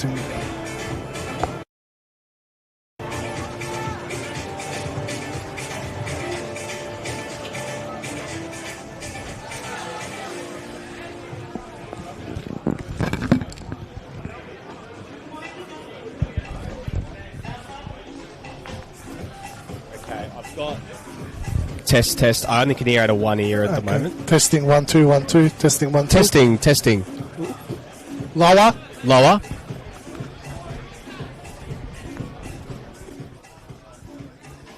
to me. Okay, I've got... Test. I only can hear out of one ear at the moment. Testing 1 2 1 2. Testing 1 2. Testing. Lower.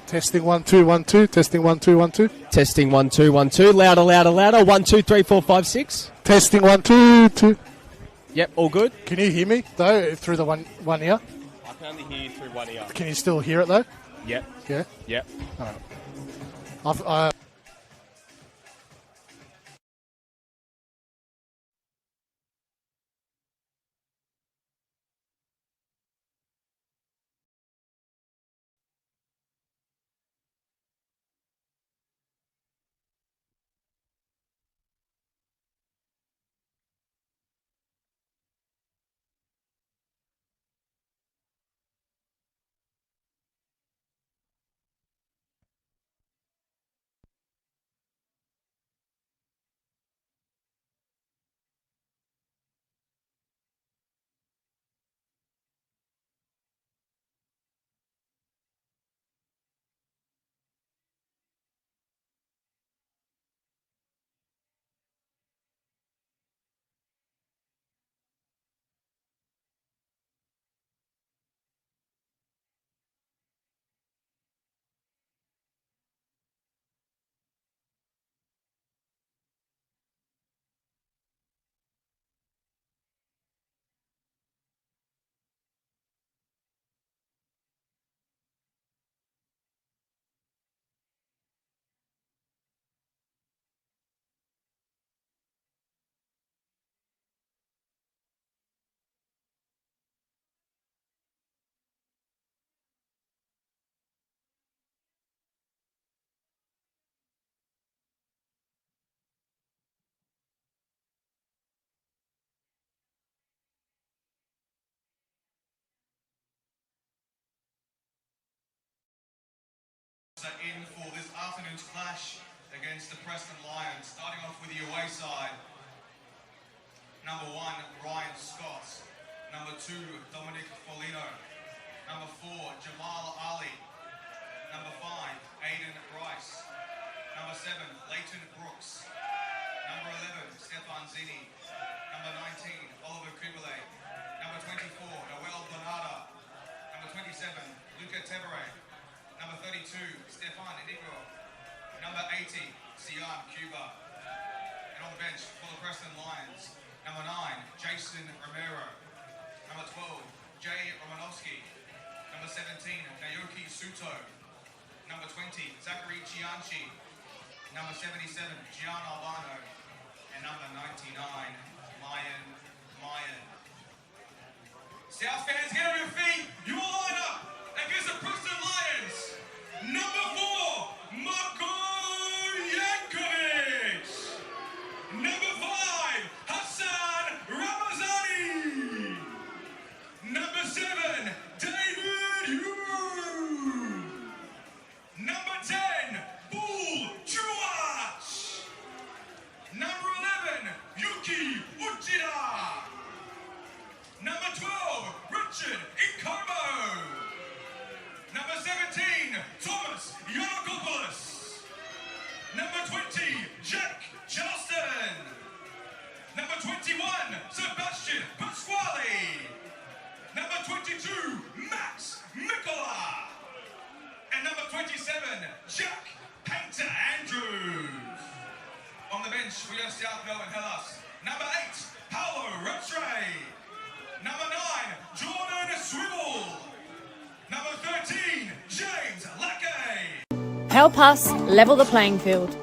Testing 1 2 1 2. Testing 1 2 1 2. Testing 1 2 1 2. Louder. 1 2 3 4 5 6. Testing 1 2 2. Yep, all good. Can you hear me though through the one ear? I can only hear you through one ear. Can you still hear it though? Yep. Yeah. Yep. All right. I've in for this afternoon's clash against the Preston Lions. Starting off with the away side. Number 1, Ryan Scott. Number 2, Dominic Folino. Number 4, Jamal Ali. Number 5, Aiden Bryce. Number 7, Leighton Brooks. Number 11, Stefan Zini. Number 19, Oliver Kubele. Number 24, Noel Donata. Number 27, Luca Tevere. Number 32, Stefan Inigro. Number 80, Sian Cuba. And on the bench for the Preston Lions, number 9, Jason Romero. Number 12, Jay Romanovsky. Number 17, Naoki Suto. Number 20, Zachary Gianchi. Number 77, Gian Albano. And number 99, Mayan. South fans, get on your feet. You all line up against the Preston Lions. Number 4, Marko Yankovic. Number 5, Hassan Ramazani. Number 7, David Yu. Number 10, Bull Chuach. Number 11, Yuki Uchida. Number 12, Richard Ikomo. Number 17, Thomas Yanakopoulos. Number 20, Jack Charleston. Number 21, Sebastian Pasquale. Number 22, Max Mikola. And number 27, Jack Painter Andrews. On the bench, we have South Melbourne Hellas. Number 8, Paolo Rattray. Number 9, Jordan Swivel. Number 13, James Lackey. Help us level the playing field.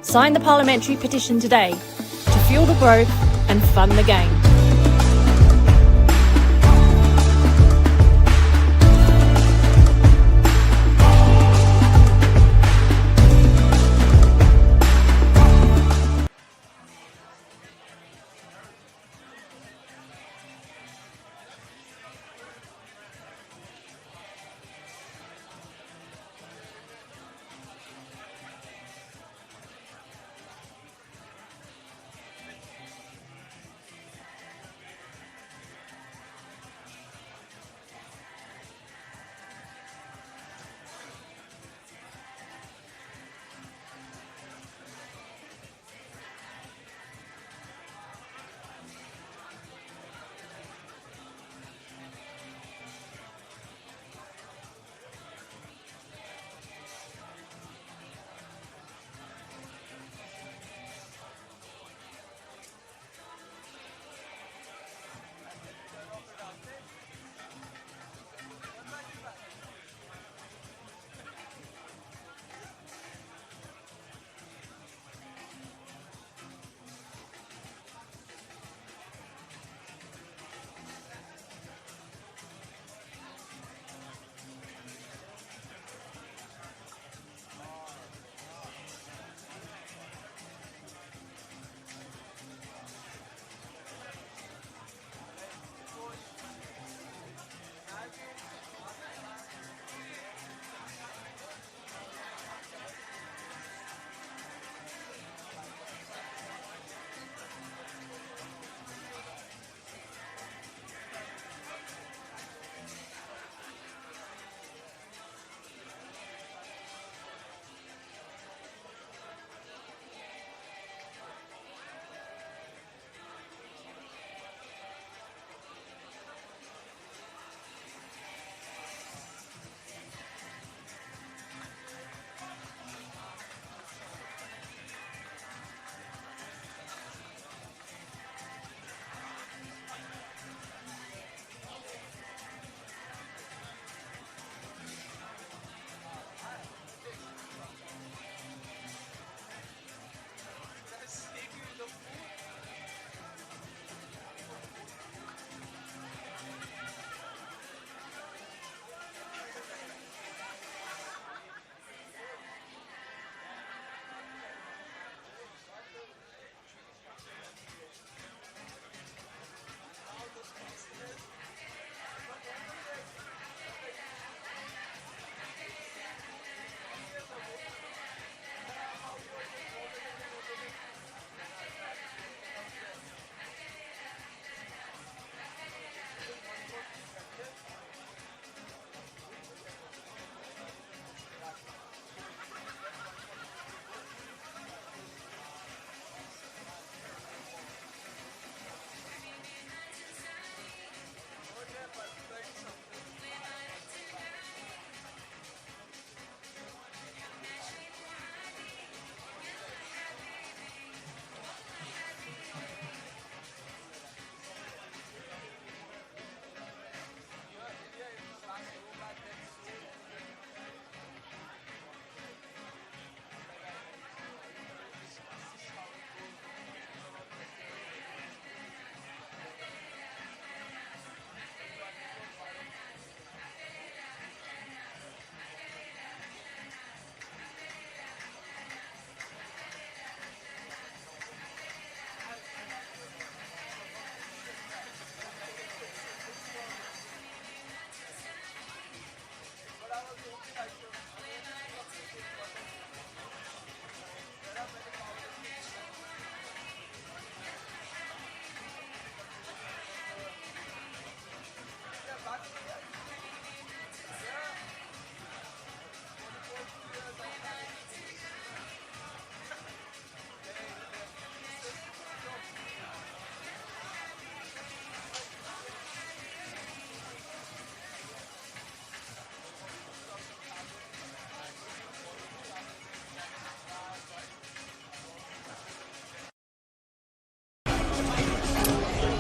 Sign the parliamentary petition today to fuel the growth and fund the game.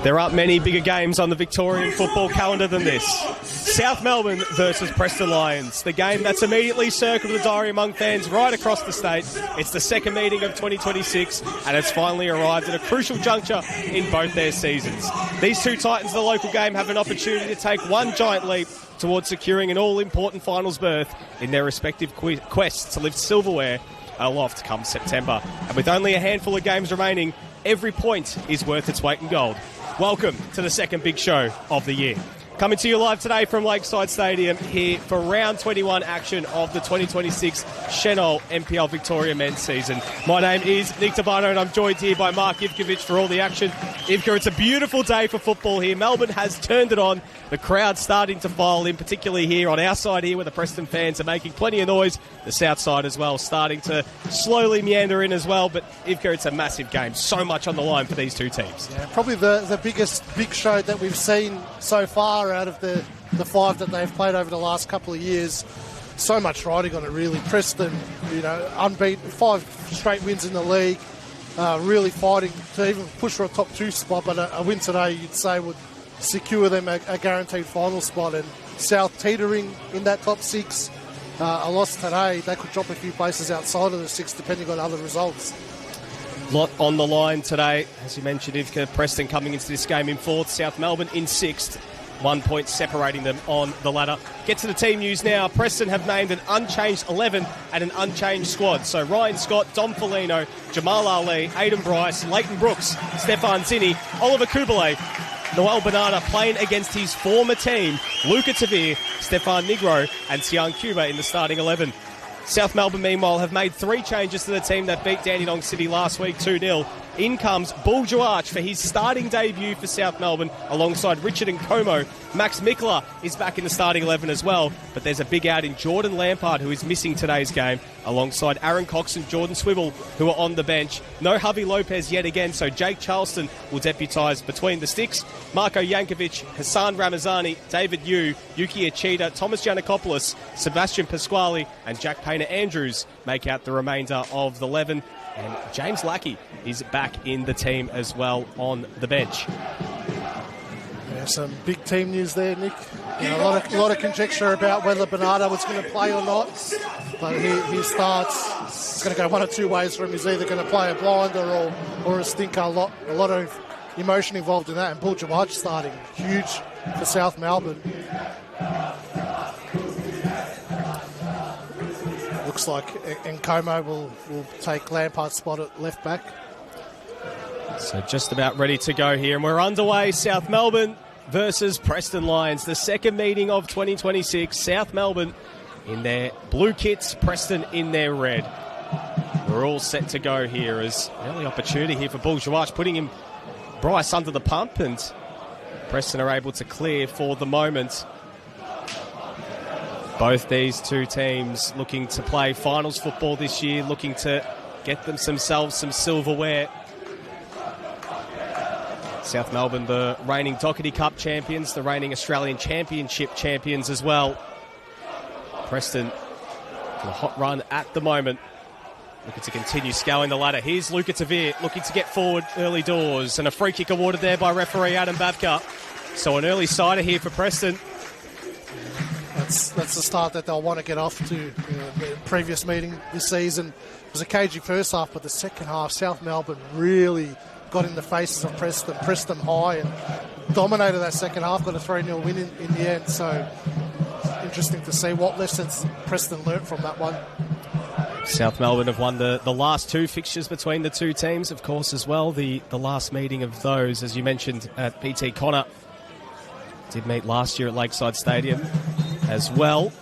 There aren't many bigger games on the Victorian football calendar than this. South Melbourne versus Preston Lions. The game that's immediately circled the diary among fans right across the state. It's the second meeting of 2026 and it's finally arrived at a crucial juncture in both their seasons. These two titans of the local game have an opportunity to take one giant leap towards securing an all-important finals berth in their respective quests to lift silverware aloft come September. And with only a handful of games remaining, every point is worth its weight in gold. Welcome to the second big show of the year. Coming to you live today from Lakeside Stadium here for round 21 action of the 2026 Senol NPL Victoria men's season. My name is Nick Tabano and I'm joined here by Mark Ivkovic for all the action. Ivka, it's a beautiful day for football here. Melbourne has turned it on. The crowd's starting to file in, particularly here on our side here where the Preston fans are making plenty of noise. The south side as well starting to slowly meander in as well. But Ivka, it's a massive game. So much on the line for these two teams. Yeah, probably the biggest big show that we've seen so far out of the five that they've played over the last couple of years. So much riding on it, really. Preston, unbeaten, 5 straight wins in the league, really fighting to even push for a top 2 spot, but a win today, you'd say, would secure them a guaranteed final spot. And South teetering in that top 6. A loss today, they could drop a few places outside of the 6, depending on other results. Lot on the line today. As you mentioned, Ivka, Preston coming into this game in 4th, South Melbourne in 6th. 1 point separating them on the ladder. Get to the team news now. Preston have named an unchanged 11 and an unchanged squad. So Ryan Scott, Dom Folino, Jamal Ali, Aidan Bryce, Leighton Brooks, Stefan Zinni, Oliver Kubele, Noel Bernarda playing against his former team, Luca Tavir, Stefan Nigro and Sian Cuba in the starting 11. South Melbourne, meanwhile, have made 3 changes to the team that beat Dandenong City last week 2-0. In comes Bull Juarch for his starting debut for South Melbourne alongside Richard and Como. Max Mikler is back in the starting 11 as well, but there's a big out in Jordan Lampard, who is missing today's game, alongside Aaron Cox and Jordan Swivel, who are on the bench. No Javi Lopez yet again, so Jake Charleston will deputise between the sticks. Marko Jankovic, Hassan Ramazani, David Yu, Yuki Achida, Thomas Giannakopoulos, Sebastian Pasquale and Jack Painter-Andrews make out the remainder of the 11. And James Lackey is back in the team as well on the bench. Yeah, some big team news there, Nick. A lot of conjecture about whether Bernardo was going to play or not. But he starts. It's going to go one of 2 ways for him. He's either going to play a blinder or a stinker. A lot of emotion involved in that. And Bull Juarch starting. Huge for South Melbourne. Looks like Nkomo will take Lampard's spot at left back. So just about ready to go here. And we're underway. South Melbourne versus Preston Lions. The second meeting of 2026. South Melbourne in their blue kits. Preston in their red. We're all set to go here as early opportunity here for Bull Juarch, putting him Bryce under the pump. And Preston are able to clear for the moment. Both these two teams looking to play finals football this year, looking to get themselves some silverware. South Melbourne, the reigning Doherty Cup champions, the reigning Australian Championship champions as well. Preston, a hot run at the moment, looking to continue scaling the ladder. Here's Luca Tavir looking to get forward early doors, and a free kick awarded there by referee Adam Babka. So an early sider here for Preston. That's the start that they'll want to get off to. The previous meeting this season was a cagey first half, but the second half, South Melbourne really got in the faces of Preston high and dominated that second half, got a 3-0 win in the end. So interesting to see what lessons Preston learnt from that one. South Melbourne have won the last 2 fixtures between the two teams, of course, as well. The last meeting of those, as you mentioned, at PT Connor, did meet last year at Lakeside Stadium as well.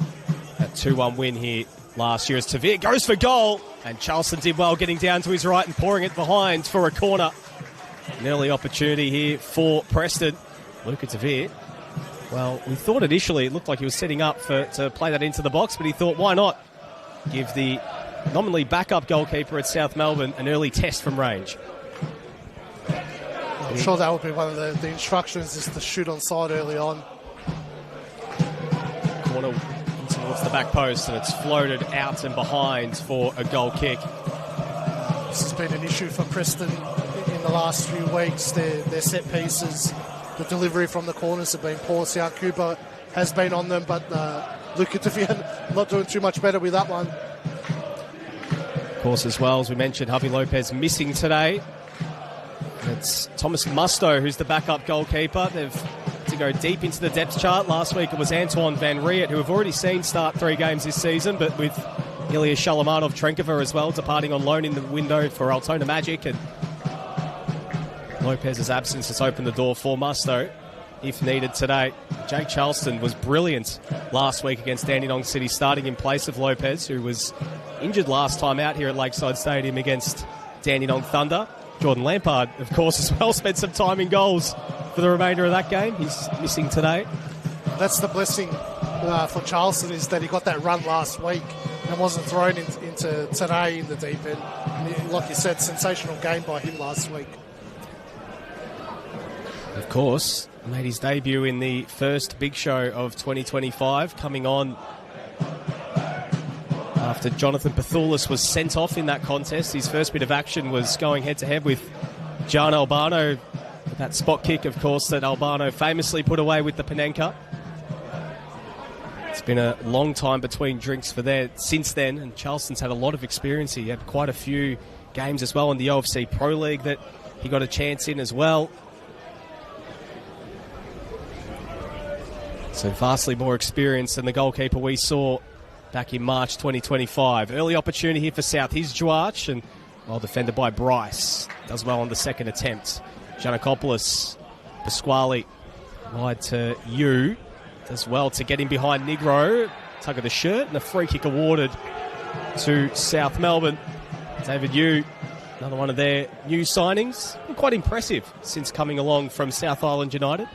A 2-1 win here last year as Tavir goes for goal, and Charleston did well getting down to his right and pouring it behind for a corner. An early opportunity here for Preston. Luca Tavir, well, we thought initially it looked like he was setting up to play that into the box, but he thought, why not give the nominally backup goalkeeper at South Melbourne an early test from range. I'm sure that would be one of the instructions, is to shoot on side early on. Corner towards the back post, and it's floated out and behind for a goal kick. this has been an issue for Preston in the last few weeks. Their set pieces, the delivery from the corners have been poor. South Cuba has been on them, but Luca Devian not doing too much better with that one. Of course, as well, as we mentioned, Javi Lopez missing today. It's Thomas Musto who's the backup goalkeeper. They've to go deep into the depth chart. Last week it was Antoine Van Riet, who have already seen start 3 games this season, but with Ilya Shalamanov-Trenkova as well, departing on loan in the window for Altona Magic, and Lopez's absence has opened the door for Musto, if needed today. Jake Charleston was brilliant last week against Dandenong City, starting in place of Lopez, who was injured last time out here at Lakeside Stadium against Dandenong Thunder. Jordan Lampard, of course, as well, spent some time in goals for the remainder of that game. He's missing today. That's the blessing for Charleston, is that he got that run last week and wasn't thrown into today in the deep end. And like you said, sensational game by him last week. Of course, made his debut in the first big show of 2025, coming on after Jonathan Pethulis was sent off in that contest. His first bit of action was going head-to-head with Gian Albano. That spot kick, of course, that Albano famously put away with the Panenka. It's been a long time between drinks for there since then, and Charleston's had a lot of experience. He had quite a few games as well in the OFC Pro League that he got a chance in as well. So vastly more experience than the goalkeeper we saw back in March 2025. Early opportunity here for South. Here's Juarch, and well defended by Bryce. Does well on the second attempt. Giannakopoulos, Pasquale, wide to Yu. Does well to get in behind Negro. Tug of the shirt, and a free kick awarded to South Melbourne. David Yu, another one of their new signings. Been quite impressive since coming along from South Island United.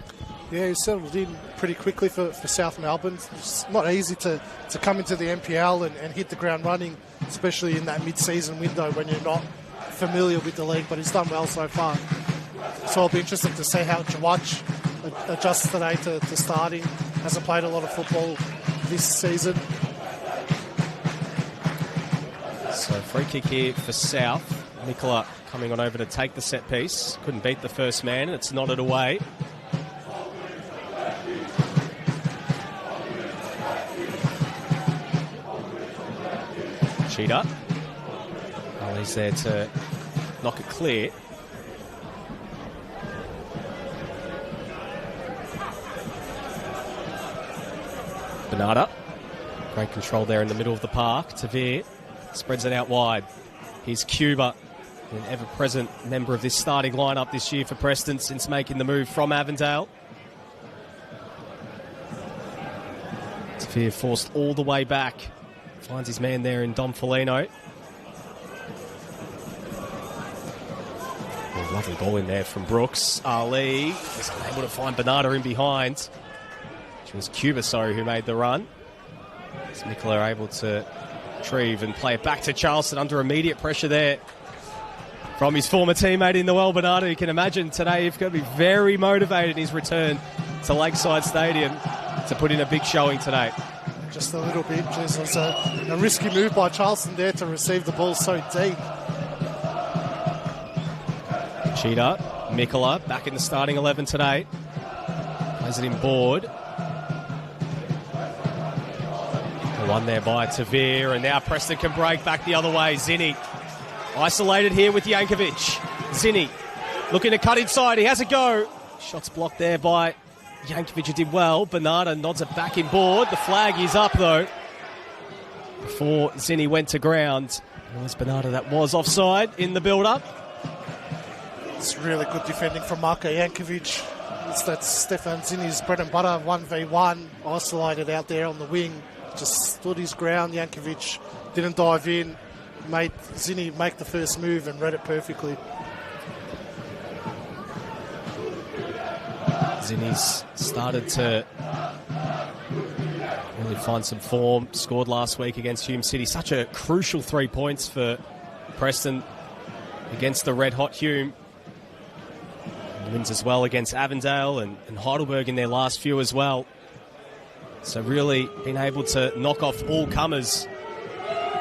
Yeah, he settled in pretty quickly for South Melbourne. It's not easy to come into the NPL and hit the ground running, especially in that mid-season window when you're not familiar with the league, but he's done well so far. So it'll be interesting to see how Juarch adjusts today to starting. Hasn't played a lot of football this season. So free kick here for South. Nicola coming on over to take the set piece. Couldn't beat the first man, and it's nodded away. Cheetah. Ali's there to knock it clear. Bernarda. Great control there in the middle of the park. Tavir spreads it out wide. Here's Cuba, an ever-present member of this starting lineup this year for Preston since making the move from Avondale. Tavir forced all the way back. Finds his man there in Dom Folino. Oh, lovely ball in there from Brooks. Ali is unable to find Bernarda in behind. It was Cuba, who made the run. As Nicola able to retrieve and play it back to Charleston under immediate pressure there from his former teammate in Noel Bernarda. You can imagine today he's going to be very motivated in his return to Lakeside Stadium to put in a big showing today. Just a little bit. Jeez, it was a risky move by Charleston there to receive the ball so deep. Cheetah, Nicola back in the starting 11 today. Plays it in board. One there by Tavir, and now Preston can break back the other way. Zinni isolated here with Jankovic. Zinni looking to cut inside. He has a go. Shots blocked there by Jankovic, who did well. Bernarda nods it back in board. The flag is up, though, before Zinni went to ground. It was Bernarda that was offside in the build-up. It's really good defending from Marko Jankovic. That's Stefan Zinni's bread and butter, 1v1, isolated out there on the wing. Just stood his ground. Jankovic didn't dive in, made Zinni make the first move and read it perfectly. Zinni's started to really find some form. Scored last week against Hume City. Such a crucial 3 points for Preston against the red-hot Hume. And wins as well against Avondale and Heidelberg in their last few as well. So really been able to knock off all comers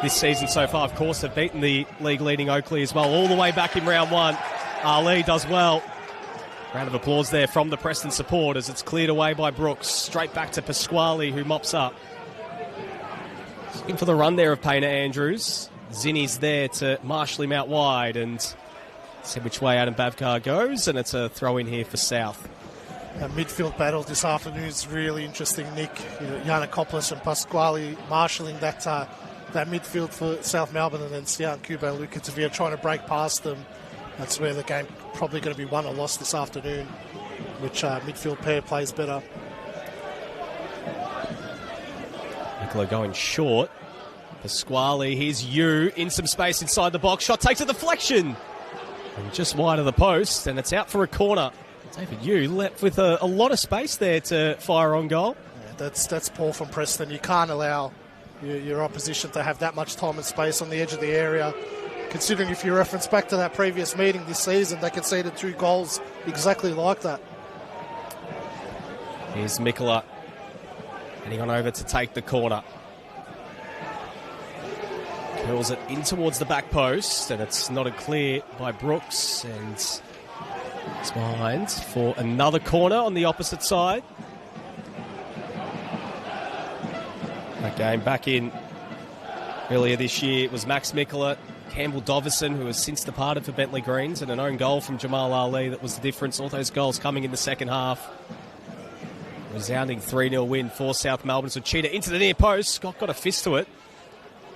this season so far, of course, have beaten the league-leading Oakley as well, all the way back in round one. Ali does well. Round of applause there from the Preston supporters. It's cleared away by Brooks. Straight back to Pasquale, who mops up. Looking for the run there of Payne Andrews. Zinni's there to marshal him out wide and see which way Adam Bavkar goes, and it's a throw in here for South. A midfield battle this afternoon is really interesting, Nick. Yiannakopoulos and Pasquale marshalling that midfield for South Melbourne, and then Stian Kubo and Luka Tavia trying to break past them. That's where the game probably going to be won or lost this afternoon. Which midfield pair plays better? Nicola going short. Pasquale, here's Yu in some space inside the box. Shot takes a deflection. And just wide of the post, and it's out for a corner. David Yu left with a lot of space there to fire on goal. Yeah, that's poor from Preston. You can't allow your opposition to have that much time and space on the edge of the area. Considering if you reference back to that previous meeting this season, they conceded 2 goals exactly like that. Here's Mikola heading on over to take the corner. Curls it in towards the back post, and it's not a clear by Brooks, and it's behind for another corner on the opposite side. That game back in earlier this year, it was Max Mikola, Campbell Dovison, who has since departed for Bentley Greens, and an own goal from Jamal Ali that was the difference. All those goals coming in the second half. Resounding 3-0 win for South Melbourne. So Cheetah into the near post. Scott got a fist to it.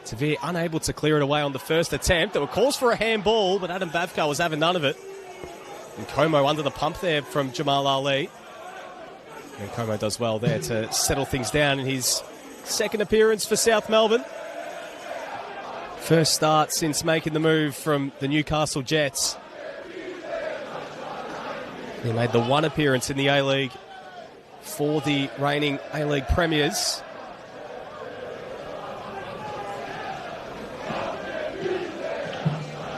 Tavir unable to clear it away on the first attempt. There were calls for a handball, but Adam Bavkar was having none of it. And Como under the pump there from Jamal Ali. And Como does well there to settle things down in his second appearance for South Melbourne. First start since making the move from the Newcastle Jets. He made the one appearance in the A-League for the reigning A-League premiers.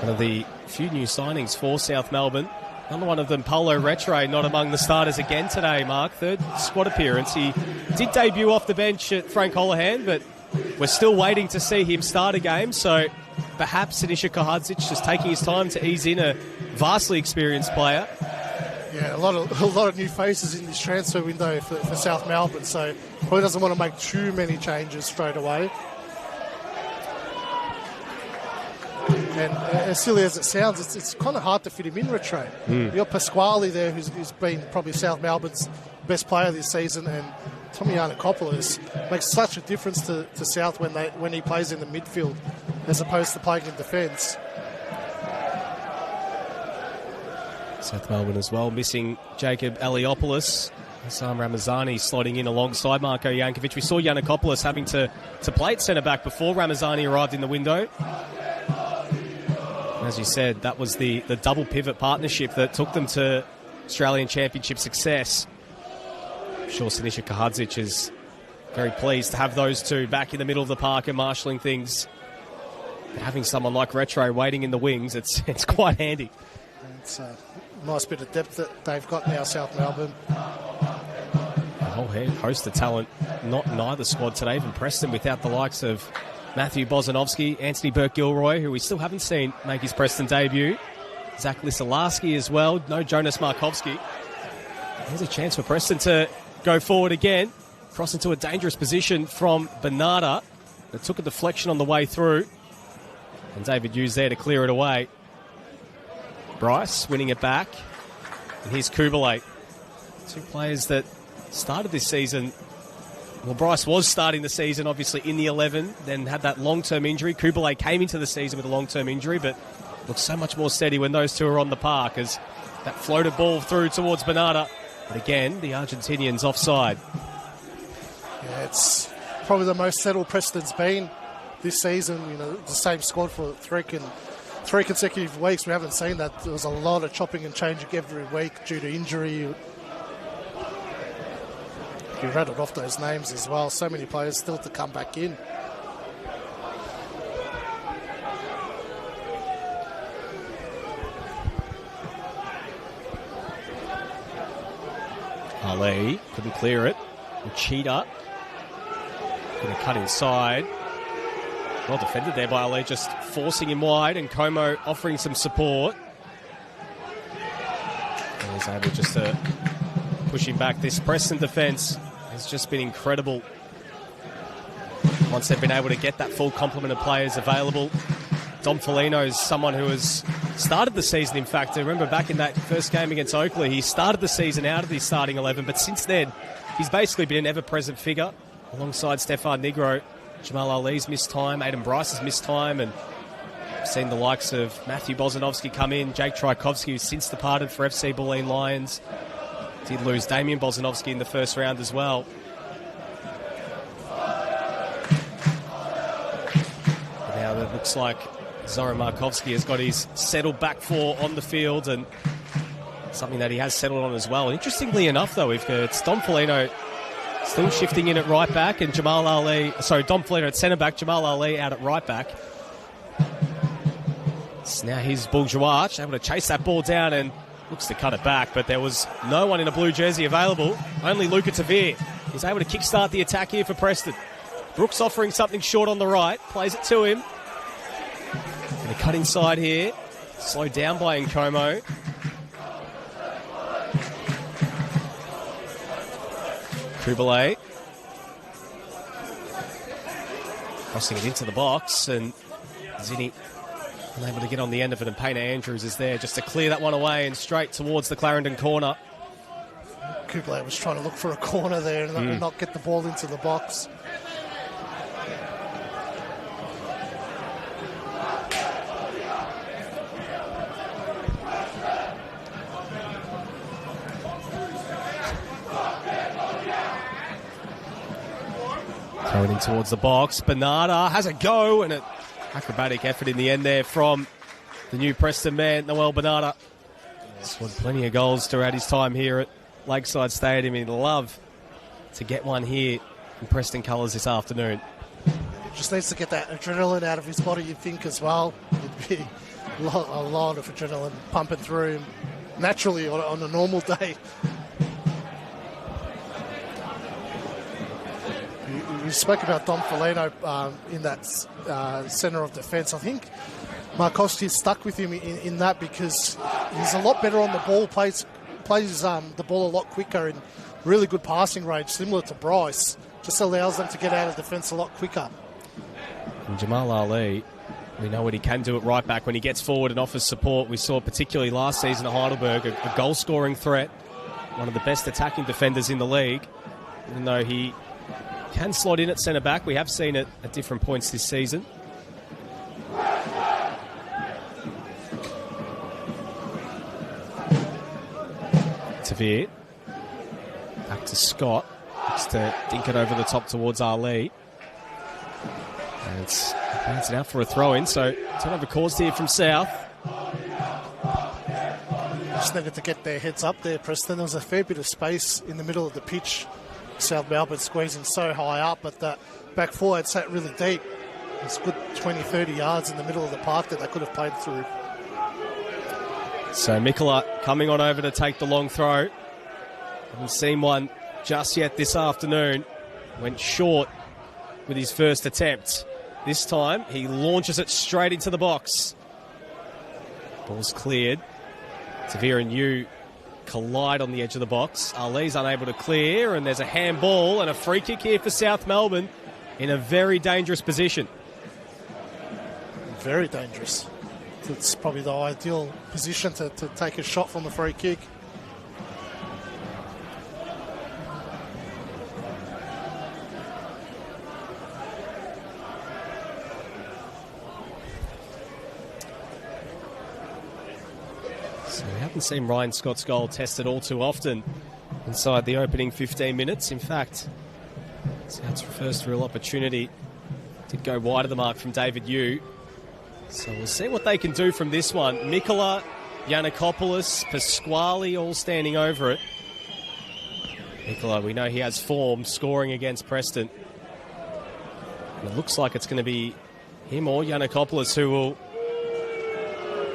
One of the few new signings for South Melbourne. Another one of them, Paulo Retre, not among the starters again today, Mark. Third squad appearance. He did debut off the bench at Frank Holohan, but we're still waiting to see him start a game, so perhaps Sinisa Kahadzic just taking his time to ease in a vastly experienced player. Yeah, a lot of new faces in this transfer window for South Melbourne, so probably doesn't want to make too many changes straight away. And as silly as it sounds, it's kind of hard to fit him in, Rattray. You've got Pasquale there, who's been probably South Melbourne's best player this season, and Tommy Yiannakopoulos makes such a difference to South when he plays in the midfield as opposed to playing in defence. South Melbourne as well, missing Jacob Aliopoulos. Sam Ramazani slotting in alongside Marko Jankovic. We saw Yiannakopoulos having to play at centre-back before Ramazani arrived in the window. As you said, that was the double pivot partnership that took them to Australian Championship success. I'm sure Sinisa Kahadzic is very pleased to have those two back in the middle of the park and marshalling things. But having someone like Retre waiting in the wings, it's quite handy. It's a nice bit of depth that they've got now, South Melbourne. A whole host of talent, not in either squad today, even Preston, without the likes of Matthew Bozanovsky, Anthony Burke-Gilroy, who we still haven't seen make his Preston debut. Zach Lisalarski as well. No Jonas Markovski. There's a chance for Preston to go forward again. Cross into a dangerous position from Bernarda. That took a deflection on the way through. And David Hughes there to clear it away. Bryce winning it back. And here's Kubalay. Two players that started this season. Well, Bryce was starting the season, obviously, in the 11, then had that long-term injury. Kubalay came into the season with a long-term injury, but looks so much more steady when those two are on the park as that floated ball through towards Bernarda. But again, the Argentinians offside. Yeah, it's probably the most settled Preston's been this season. You know, the same squad for three consecutive weeks. We haven't seen that. There was a lot of chopping and changing every week due to injury. You rattled off those names as well. So many players still to come back in. Ali couldn't clear it. Cheetah going to cut inside. Well defended there by Ali, just forcing him wide, and Como offering some support. And he's able just to push him back. This Preston defence has just been incredible. Once they've been able to get that full complement of players available. Dom Felino is someone who has started the season, in fact. I remember back in that first game against Oakley, he started the season out of the starting 11, but since then, he's basically been an ever-present figure alongside Stefan Negro. Jamal Ali's missed time, Aidan Bryce has missed time, and we've seen the likes of Matthew Bozanovsky come in, Jake Tchaikovsky, who's since departed for FC Bulleen Lions. Did lose Damien Bozanovsky in the first round as well. But now it looks like Zoran Markovsky has got his settled back four on the field, and something that he has settled on as well. Interestingly enough, though, it's Dom Felino still shifting in at right back, and Dom Felino at centre back, Jamal Ali out at right back. It's now his Bourgeois able to chase that ball down and looks to cut it back, but there was no one in a blue jersey available. Only Luca Tavir. He's able to kickstart the attack here for Preston. Brooks offering something short on the right, plays it to him. Going to cut inside here. Slowed down by Nkomo. Kubalay. Crossing it into the box, and Zinni unable to get on the end of it, and Payne Andrews is there just to clear that one away and straight towards the Clarendon corner. Kubalay was trying to look for a corner there and not get the ball into the box. Throwing in towards the box. Bernarda has a go, and an acrobatic effort in the end there from the new Preston man, Noel Bernarda. Scored plenty of goals throughout his time here at Lakeside Stadium. He'd love to get one here in Preston colours this afternoon. Just needs to get that adrenaline out of his body, you'd think, as well. It'd be a lot of adrenaline pumping through him naturally on a normal day. You spoke about Dom Felino in that centre of defence. I think Markovsky stuck with him in that because he's a lot better on the ball, plays the ball a lot quicker, and really good passing range, similar to Bryce. Just allows them to get out of defence a lot quicker. And Jamal Ali, we know what he can do at right back when he gets forward and offers support. We saw particularly last season at Heidelberg a goal-scoring threat, one of the best attacking defenders in the league, even though he can slot in at centre-back. We have seen it at different points this season. Tavir. Back to Scott. Looks to dink it over the top towards Ali. And it's out for a throw-in, so turnover caused here from South. Just needed to get their heads up there, Preston. There was a fair bit of space in the middle of the pitch. South Melbourne squeezing so high up, but the back four sat really deep. It's good 20, 30 yards in the middle of the park that they could have played through. So Mikola coming on over to take the long throw. Haven't seen one just yet this afternoon. Went short with his first attempt. This time he launches it straight into the box. Ball's cleared. Tavir and Yu collide on the edge of the box. Ali's unable to clear, and there's a handball and a free kick here for South Melbourne in a very dangerous position. Very dangerous. It's probably the ideal position to take a shot from the free kick. We haven't seen Ryan Scott's goal tested all too often inside the opening 15 minutes. In fact, South's first real opportunity did go wide of the mark from David Yu. So we'll see what they can do from this one. Mikola, Yannikopoulos, Pasquale all standing over it. Mikola, we know he has form scoring against Preston. And it looks like it's going to be him or Yannikopoulos who will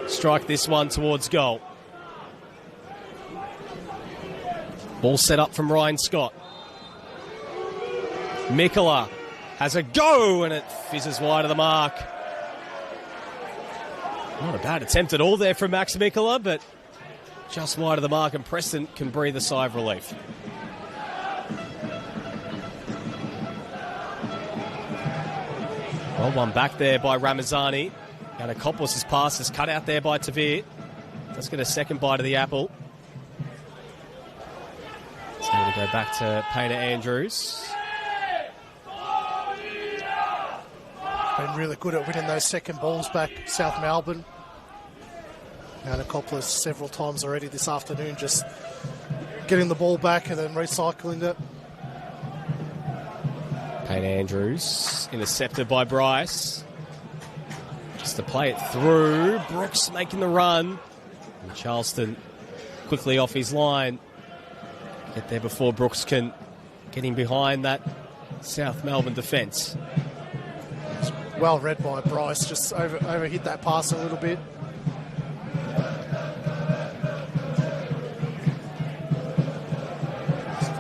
strike this one towards goal. Ball set up from Ryan Scott. Mikola has a go, and it fizzes wide of the mark. Not a bad attempt at all there from Max Mikkola, but just wide of the mark, and Preston can breathe a sigh of relief. Well, one back there by Ramazani. Yanakopoulos' pass is cut out there by Tavir. Let's get a second bite of the apple. So we go back to Painter Andrews. Been really good at winning those second balls back, South Melbourne. Yanakopoulos several times already this afternoon, just getting the ball back and then recycling it. Painter Andrews, intercepted by Bryce. Just to play it through. Brooks making the run. And Charleston quickly off his line. Get there before Brooks can get him behind that South Melbourne defence. Well read by Bryce, just overhit that pass a little bit.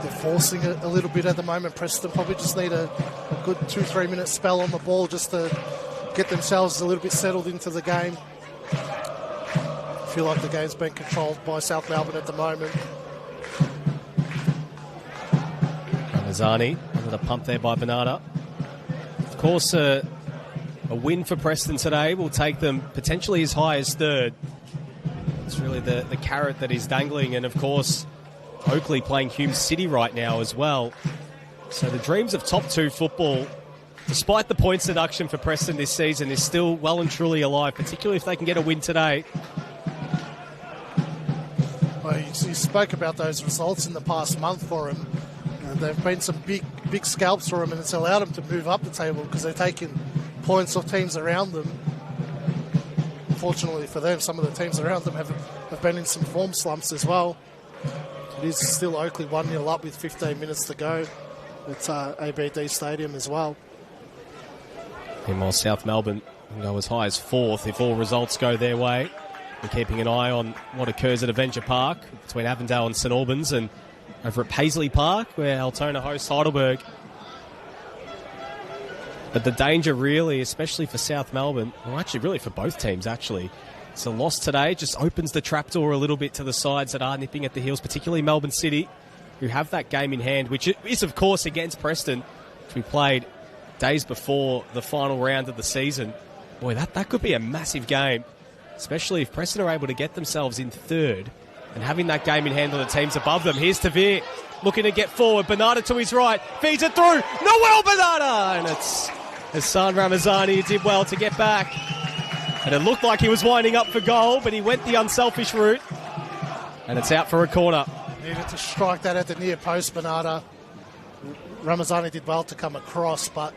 They're forcing it a little bit at the moment. Preston probably just need a good 2-3 minute spell on the ball just to get themselves a little bit settled into the game. I feel like the game's been controlled by South Melbourne at the moment. Ramazani, another pump there by Bernarda. Of course, a win for Preston today will take them potentially as high as third. It's really the carrot that is dangling, and of course, Oakley playing Hume City right now as well. So the dreams of top 2 football, despite the points deduction for Preston this season, is still well and truly alive, particularly if they can get a win today. Well, you spoke about those results in the past month for them. They've been some big scalps for them, and it's allowed them to move up the table because they're taking points off teams around them. Unfortunately for them, some of the teams around them have been in some form slumps as well. It is still Oakley 1-0 up with 15 minutes to go. It's ABD Stadium as well. Meanwhile, South Melbourne can go as high as 4th if all results go their way. We're keeping an eye on what occurs at Avenger Park between Avondale and St Albans, and over at Paisley Park where Altona hosts Heidelberg. But the danger really, especially for South Melbourne, well actually really for both teams actually, it's a loss today, just opens the trapdoor a little bit to the sides that are nipping at the heels, particularly Melbourne City, who have that game in hand, which is of course against Preston, which we played days before the final round of the season. Boy, that could be a massive game, especially if Preston are able to get themselves in third and having that game in hand on the teams above them. Here's Tavir looking to get forward. Bernarda to his right, feeds it through. Noel Bernarda! And it's Hassan Ramazani who did well to get back. And it looked like he was winding up for goal, but he went the unselfish route. And it's out for a corner. Needed to strike that at the near post, Bernarda. Ramazani did well to come across, but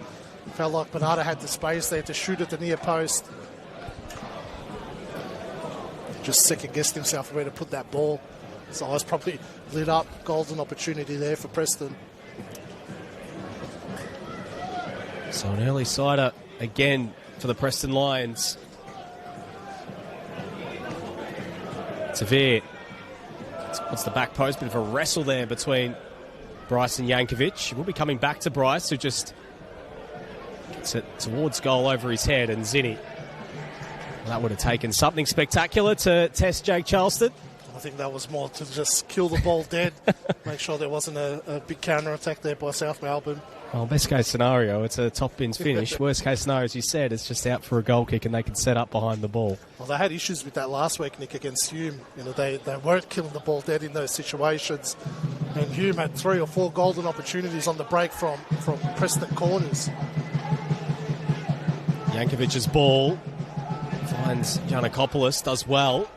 felt like Bernarda had the space there to shoot at the near post. Just second-guessed himself where to put that ball. His eyes probably lit up. Golden opportunity there for Preston. So an early sider again for the Preston Lions. Tavir. What's the back post? Bit of a wrestle there between Bryce and Yankovic. We'll be coming back to Bryce, who just gets it towards goal over his head, and Zinni. That would have taken something spectacular to test Jake Charleston. I think that was more to just kill the ball dead, make sure there wasn't a big counter-attack there by South Melbourne. Well, best case scenario, it's a top bins finish. Worst case scenario, as you said, it's just out for a goal kick and they can set up behind the ball. Well, they had issues with that last week, Nick, against Hume. You know, they weren't killing the ball dead in those situations. And Hume had 3 or 4 golden opportunities on the break from Preston corners. Yankovic's ball finds Yanakopoulos, does well.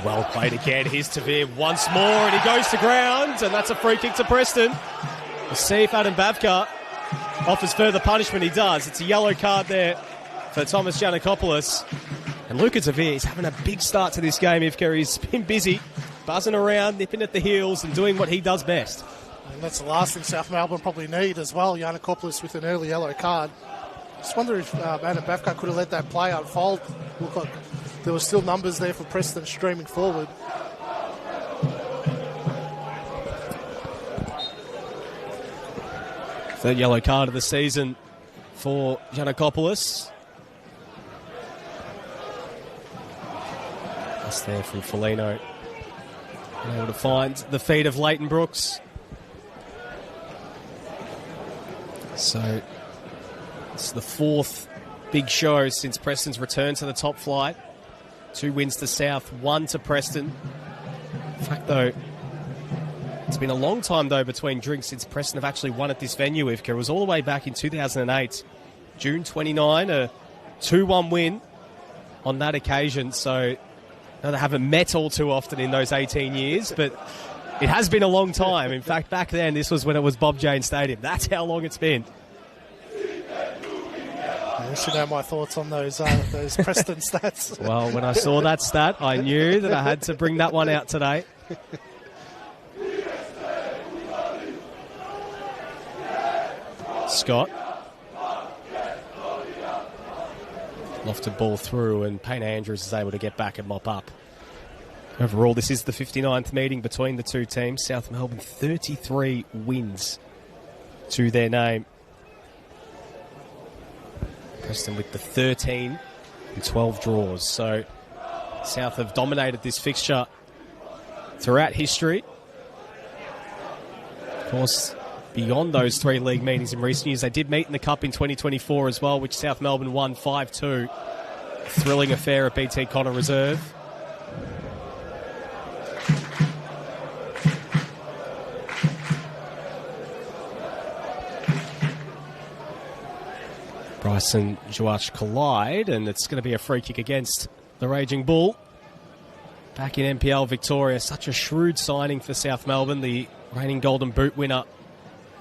Well played again. Here's Tavir once more, and he goes to ground, and that's a free kick to Preston. We'll see if Adam Bavka offers further punishment. He does. It's a yellow card there for Thomas Yanakopoulos. And Luka Tavir is having a big start to this game. Ivka, he's been busy, buzzing around, nipping at the heels, and doing what he does best. And that's the last thing South Melbourne probably need as well. Yanakopoulos with an early yellow card. Just wonder if Adam Bavka could have let that play unfold. Looked like there were still numbers there for Preston streaming forward. Third yellow card of the season for Giannakopoulos. That's there from Foligno. Able to find the feet of Leighton Brooks. So it's the fourth big show since Preston's return to the top flight. 2 wins to South, 1 to Preston. In fact, though, it's been a long time, though, between drinks since Preston have actually won at this venue, Ivka. It was all the way back in 2008. June 29, a 2-1 win on that occasion. So no, they haven't met all too often in those 18 years, but it has been a long time. In fact, back then, this was when it was Bob Jane Stadium. That's how long it's been. You should know my thoughts on those Preston stats. Well, when I saw that stat, I knew that I had to bring that one out today. Scott. Lofted ball through, and Payne Andrews is able to get back and mop up. Overall, this is the 59th meeting between the two teams. South Melbourne, 33 wins to their name. Preston with the 13 and 12 draws. So South have dominated this fixture throughout history. Of course, beyond those 3 league meetings in recent years, they did meet in the Cup in 2024 as well, which South Melbourne won 5-2. Thrilling affair at BT Connor Reserve. Bryce and Joach collide, and it's going to be a free kick against the Raging Bull. Back in NPL Victoria, such a shrewd signing for South Melbourne, the reigning Golden Boot winner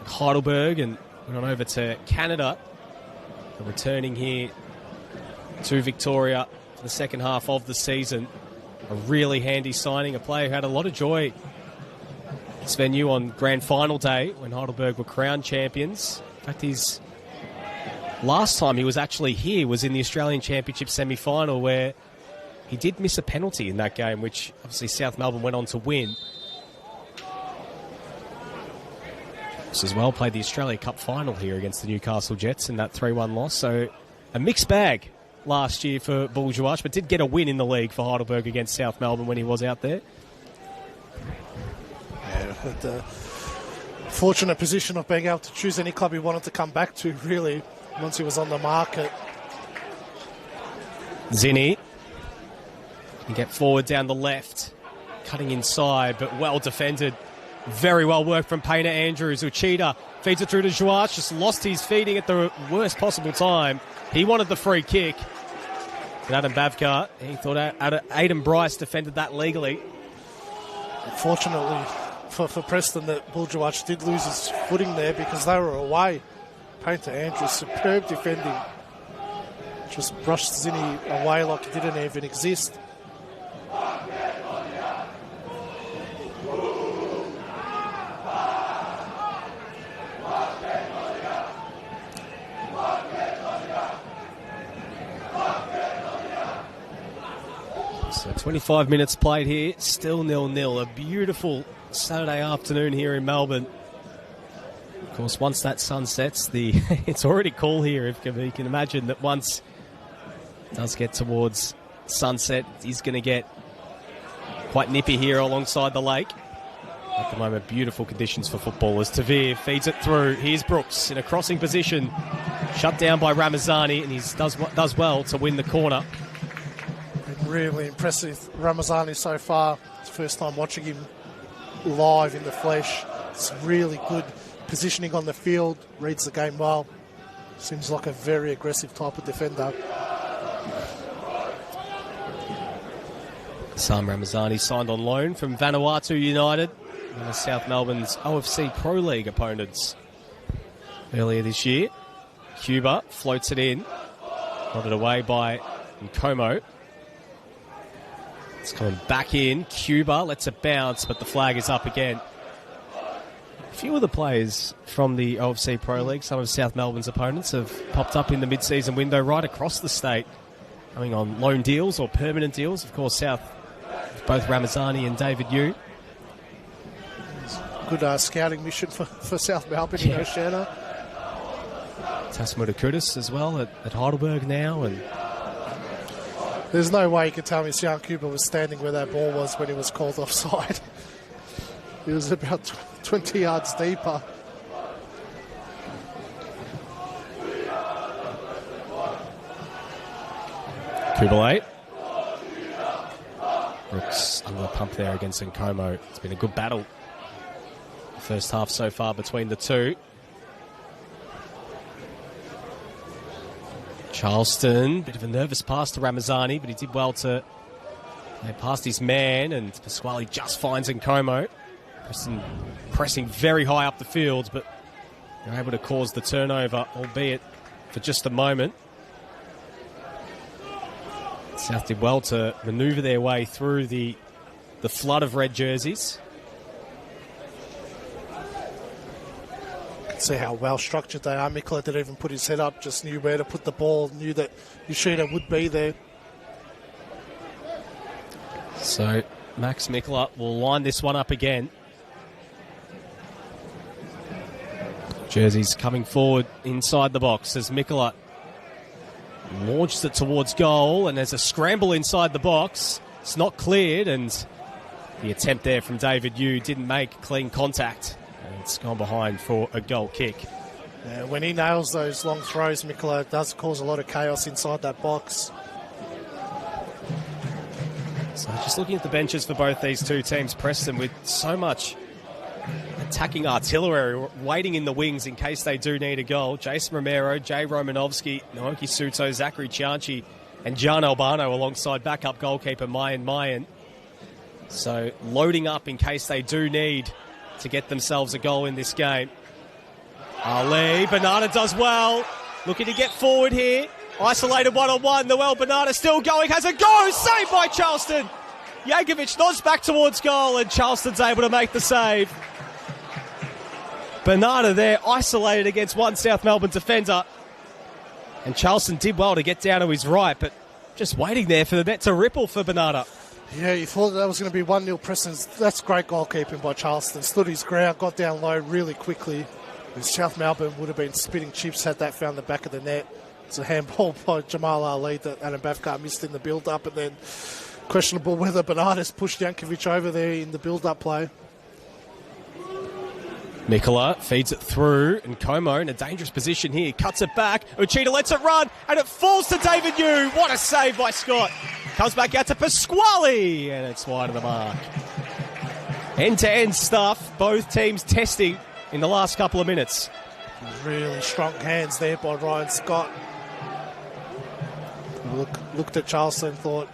Heidelberg, and went on over to Canada. And returning here to Victoria for the second half of the season. A really handy signing, a player who had a lot of joy at this venue on grand final day when Heidelberg were crowned champions. In fact, his last time he was actually here was in the Australian Championship semi-final, where he did miss a penalty in that game, which obviously South Melbourne went on to win. As well, played the Australia Cup final here against the Newcastle Jets in that 3-1 loss. So a mixed bag last year for Bull Joach, but did get a win in the league for Heidelberg against South Melbourne when he was out there. Yeah, the fortunate position of being able to choose any club he wanted to come back to, really, once he was on the market. Zinni can get forward down the left, cutting inside, but well defended. Very well worked from Payne Andrews. Uchida feeds it through to Joach, just lost his feeding at the worst possible time. He wanted the free kick. And Adam Bavkar, he thought Aidan Bryce defended that legally. Fortunately for Preston, that Bull Joach did lose his footing there because they were away. Payne Andrews, superb defending. Just brushed Zinni away like he didn't even exist. So 25 minutes played here, still 0-0. A beautiful Saturday afternoon here in Melbourne. Of course, once that sun sets, it's already cool here. If you can imagine that once it does get towards sunset, it's going to get quite nippy here alongside the lake. At the moment, beautiful conditions for footballers. Tavir feeds it through. Here's Brooks in a crossing position. Shut down by Ramazani, and he does well to win the corner. Really impressive, Ramazani, so far. It's the first time watching him live in the flesh. It's really good positioning on the field, reads the game well. Seems like a very aggressive type of defender. Sam Ramazani signed on loan from Vanuatu United, one of South Melbourne's OFC Pro League opponents earlier this year. Cuba floats it in, nodded away by Nkomo. It's coming back in. Cuba lets it bounce, but the flag is up again. A few of the players from the OFC Pro League, some of South Melbourne's opponents, have popped up in the mid-season window right across the state, coming on loan deals or permanent deals. Of course, South, both Ramazani and David Yu. Good scouting mission for South Melbourne in Oceania. Tasmudakudis as well at Heidelberg now. And there's no way you could tell me Sian Cuba was standing where that ball was when he was called offside. He was about 20 yards deeper. Kubalate. Brooks under the pump there against Nkomo. It's been a good battle. The first half so far between the two. Charleston, bit of a nervous pass to Ramazani, but he did well to play past his man, and Pasquale just finds Nkomo. Preston pressing very high up the field, but they're able to cause the turnover, albeit for just a moment. South did well to manoeuvre their way through the flood of red jerseys. See how well structured they are. Mikla didn't even put his head up, just knew where to put the ball, knew that Yoshida would be there. So Max Mikla will line this one up again. Jerseys coming forward inside the box as Mikla launches it towards goal, and there's a scramble inside the box. It's not cleared, and the attempt there from David Yu didn't make clean contact. And it's gone behind for a goal kick. When he nails those long throws, Mikla does cause a lot of chaos inside that box. So just looking at the benches for both these two teams, Preston with so much attacking artillery waiting in the wings in case they do need a goal. Jason Romero, Jay Romanovsky, Naoki Suto, Zachary Chianchi, and Gian Albano alongside backup goalkeeper Mayan Mayan. So loading up in case they do need to get themselves a goal in this game. Ali, Bernarda does well. Looking to get forward here. Isolated one-on-one. Noel Bernarda still going. Has a go. Saved by Charleston. Yankovic nods back towards goal, and Charleston's able to make the save. Bernarda there, isolated against one South Melbourne defender. And Charleston did well to get down to his right, but just waiting there for the net to ripple for Bernarda. Yeah, you thought that was going to be 1-0 Preston. That's great goalkeeping by Charleston. Stood his ground, got down low really quickly. South Melbourne would have been spitting chips had that found the back of the net. It's a handball by Jamal Ali that Adam Bavkar missed in the build-up, and then questionable whether Bernarda's pushed Yankovic over there in the build-up play. Mikla feeds it through, and Como in a dangerous position here. Cuts it back. Uchida lets it run, and it falls to David Yu. What a save by Scott. Comes back out to Pasquale, and it's wide of the mark. End-to-end stuff. Both teams testing in the last couple of minutes. Really strong hands there by Ryan Scott. Looked at Charleston and thought,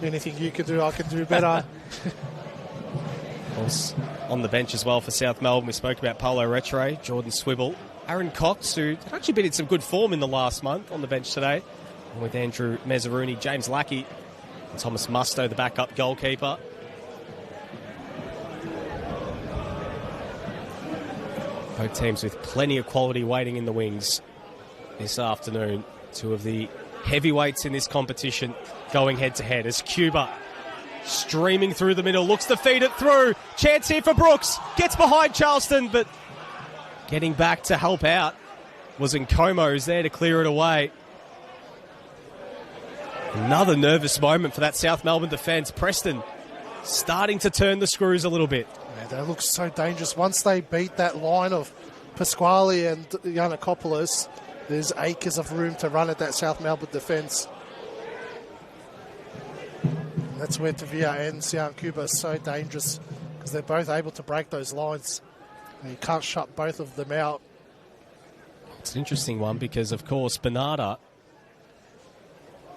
anything you can do, I can do better. On the bench as well for South Melbourne, we spoke about Paulo Retre, Jordan Swibble, Aaron Cox, who had actually been in some good form in the last month, on the bench today, and with Andrew Mezzaruni, James Lackey, and Thomas Musto, the backup goalkeeper. Both teams with plenty of quality waiting in the wings this afternoon. Two of the heavyweights in this competition going head-to-head as Cuba streaming through the middle, looks to feed it through. Chance here for Brooks. Gets behind Charleston, but getting back to help out was Nkomo, who's there to clear it away. Another nervous moment for that South Melbourne defence. Preston starting to turn the screws a little bit. Yeah, they look so dangerous. Once they beat that line of Pasquale and Giannakopoulos, there's acres of room to run at that South Melbourne defence. That's where Tavia and Sian Cuba are so dangerous, because they're both able to break those lines. And you can't shut both of them out. It's an interesting one because, of course, Bernarda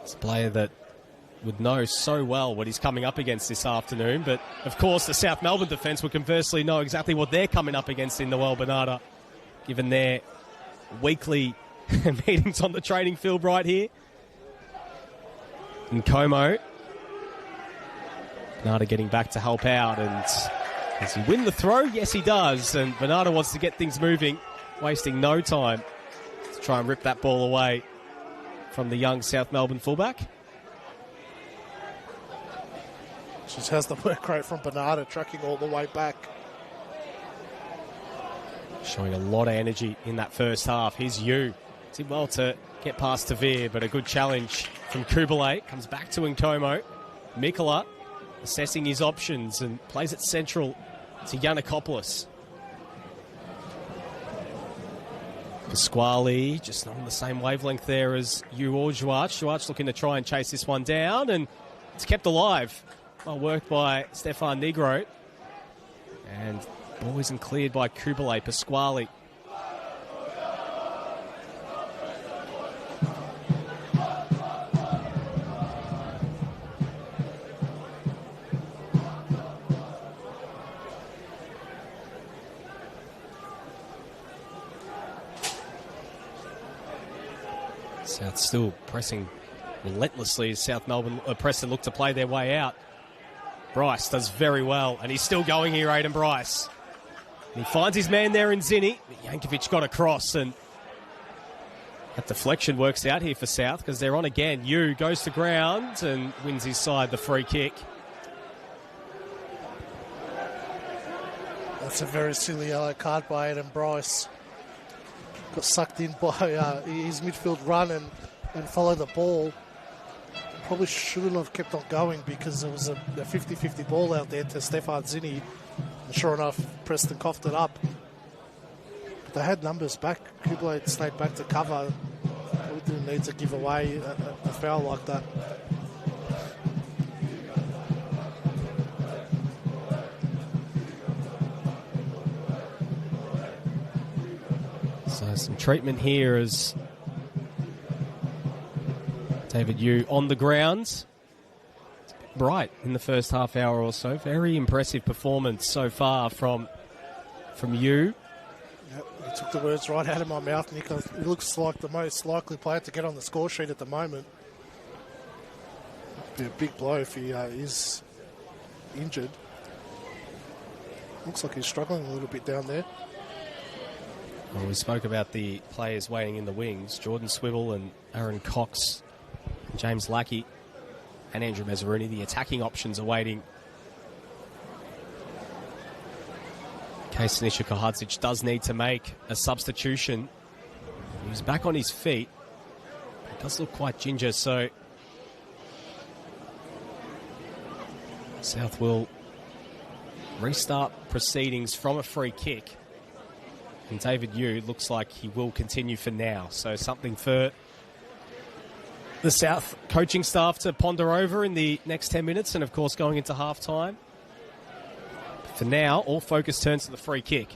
is a player that would know so well what he's coming up against this afternoon. But, of course, the South Melbourne defence would conversely know exactly what they're coming up against in Noel Bernarda, given their weekly meetings on the training field right here. And Como. Bernarda getting back to help out, and does he win the throw? Yes, he does. And Bernarda wants to get things moving, wasting no time to try and rip that ball away from the young South Melbourne fullback. Just has the work rate from Bernarda, tracking all the way back. Showing a lot of energy in that first half. Here's Yu. Did well to get past Tavir, but a good challenge from Kubalay. Comes back to Nkomo. Mikola assessing his options and plays it central to Yannikopoulos. Pasquale just not on the same wavelength there as you or Juarch. Juarch looking to try and chase this one down, and it's kept alive. Well worked by Stefan Negro. And ball isn't cleared by Kubalay. Pasquale. South still pressing relentlessly as Preston look to play their way out. Bryce does very well, and he's still going here, Aiden Bryce. And he finds his man there in Zinni. Jankovic got across, and that deflection works out here for South because they're on again. Yu goes to ground and wins his side the free kick. That's a very silly yellow card by Aiden Bryce. Got sucked in by his midfield run and followed the ball. Probably shouldn't have kept on going because there was a 50-50 ball out there to Stefan Zinni. And sure enough, Preston coughed it up. But they had numbers back. Kubalay stayed back to cover. Probably didn't need to give away a foul like that. So some treatment here as David Yu on the ground. It's a bit bright in the first half hour or so. Very impressive performance so far from Yu. Yep, he took the words right out of my mouth, Nick. He looks like the most likely player to get on the score sheet at the moment. It'd be a big blow if he is injured. Looks like he's struggling a little bit down there. Well, we spoke about the players waiting in the wings. Jordan Swivel and Aaron Cox, James Lackey and Andrew Mezzaruni. The attacking options are waiting. In case Nisha Kohadzic does need to make a substitution. He's back on his feet. He does look quite ginger, so South will restart proceedings from a free kick. And David Yu looks like he will continue for now. So something for the South coaching staff to ponder over in the next 10 minutes and, of course, going into half-time. For now, all focus turns to the free kick.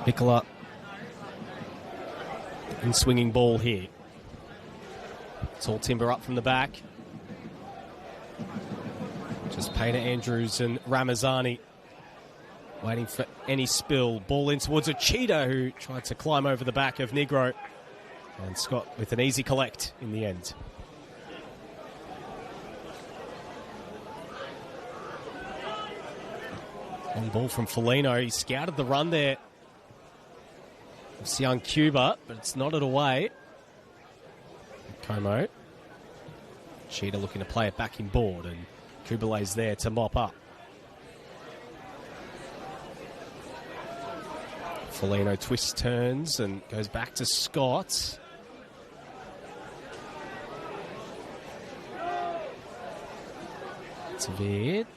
Mikola in swinging ball here. It's all timber up from the back. Just Painter Andrews and Ramazani waiting for any spill. Ball in towards Ochita, who tried to climb over the back of Negro. And Scott with an easy collect in the end. On ball from Foligno. He scouted the run there. It's young Cuba, but it's nodded away. Como. Cheetah looking to play it back in board, and Kubalay's there to mop up. Foligno twists, turns, and goes back to Scott. Tavir.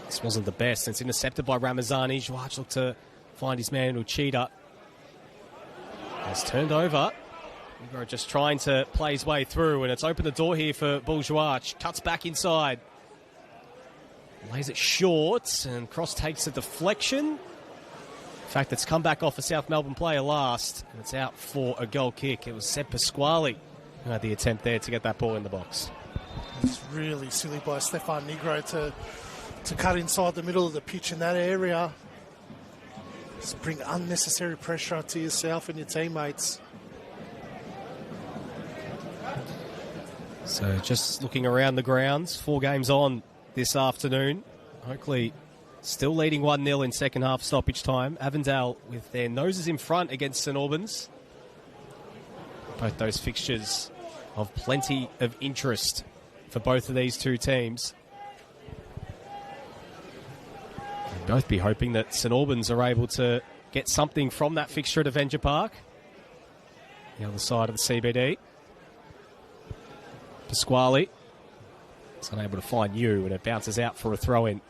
This wasn't the best. It's intercepted by Ramazani. Juarch looked to find his man Uchida. It's turned over. Negro just trying to play his way through, and it's opened the door here for Juarch. Cuts back inside. Lays it short, and Cross takes a deflection. In fact, it's come back off a South Melbourne player last, and it's out for a goal kick. It was Seb Pasquale who had the attempt there to get that ball in the box. It's really silly by Stefan Negro to cut inside the middle of the pitch in that area. Just bring unnecessary pressure to yourself and your teammates. So just looking around the grounds, 4 games on this afternoon. Oakley still leading 1-0 in second half stoppage time. Avondale with their noses in front against St Albans. Both those fixtures of plenty of interest for both of these two teams. Both be hoping that St Albans are able to get something from that fixture at Avenger Park. The other side of the CBD. Pasquale is unable to find you, and it bounces out for a throw-in.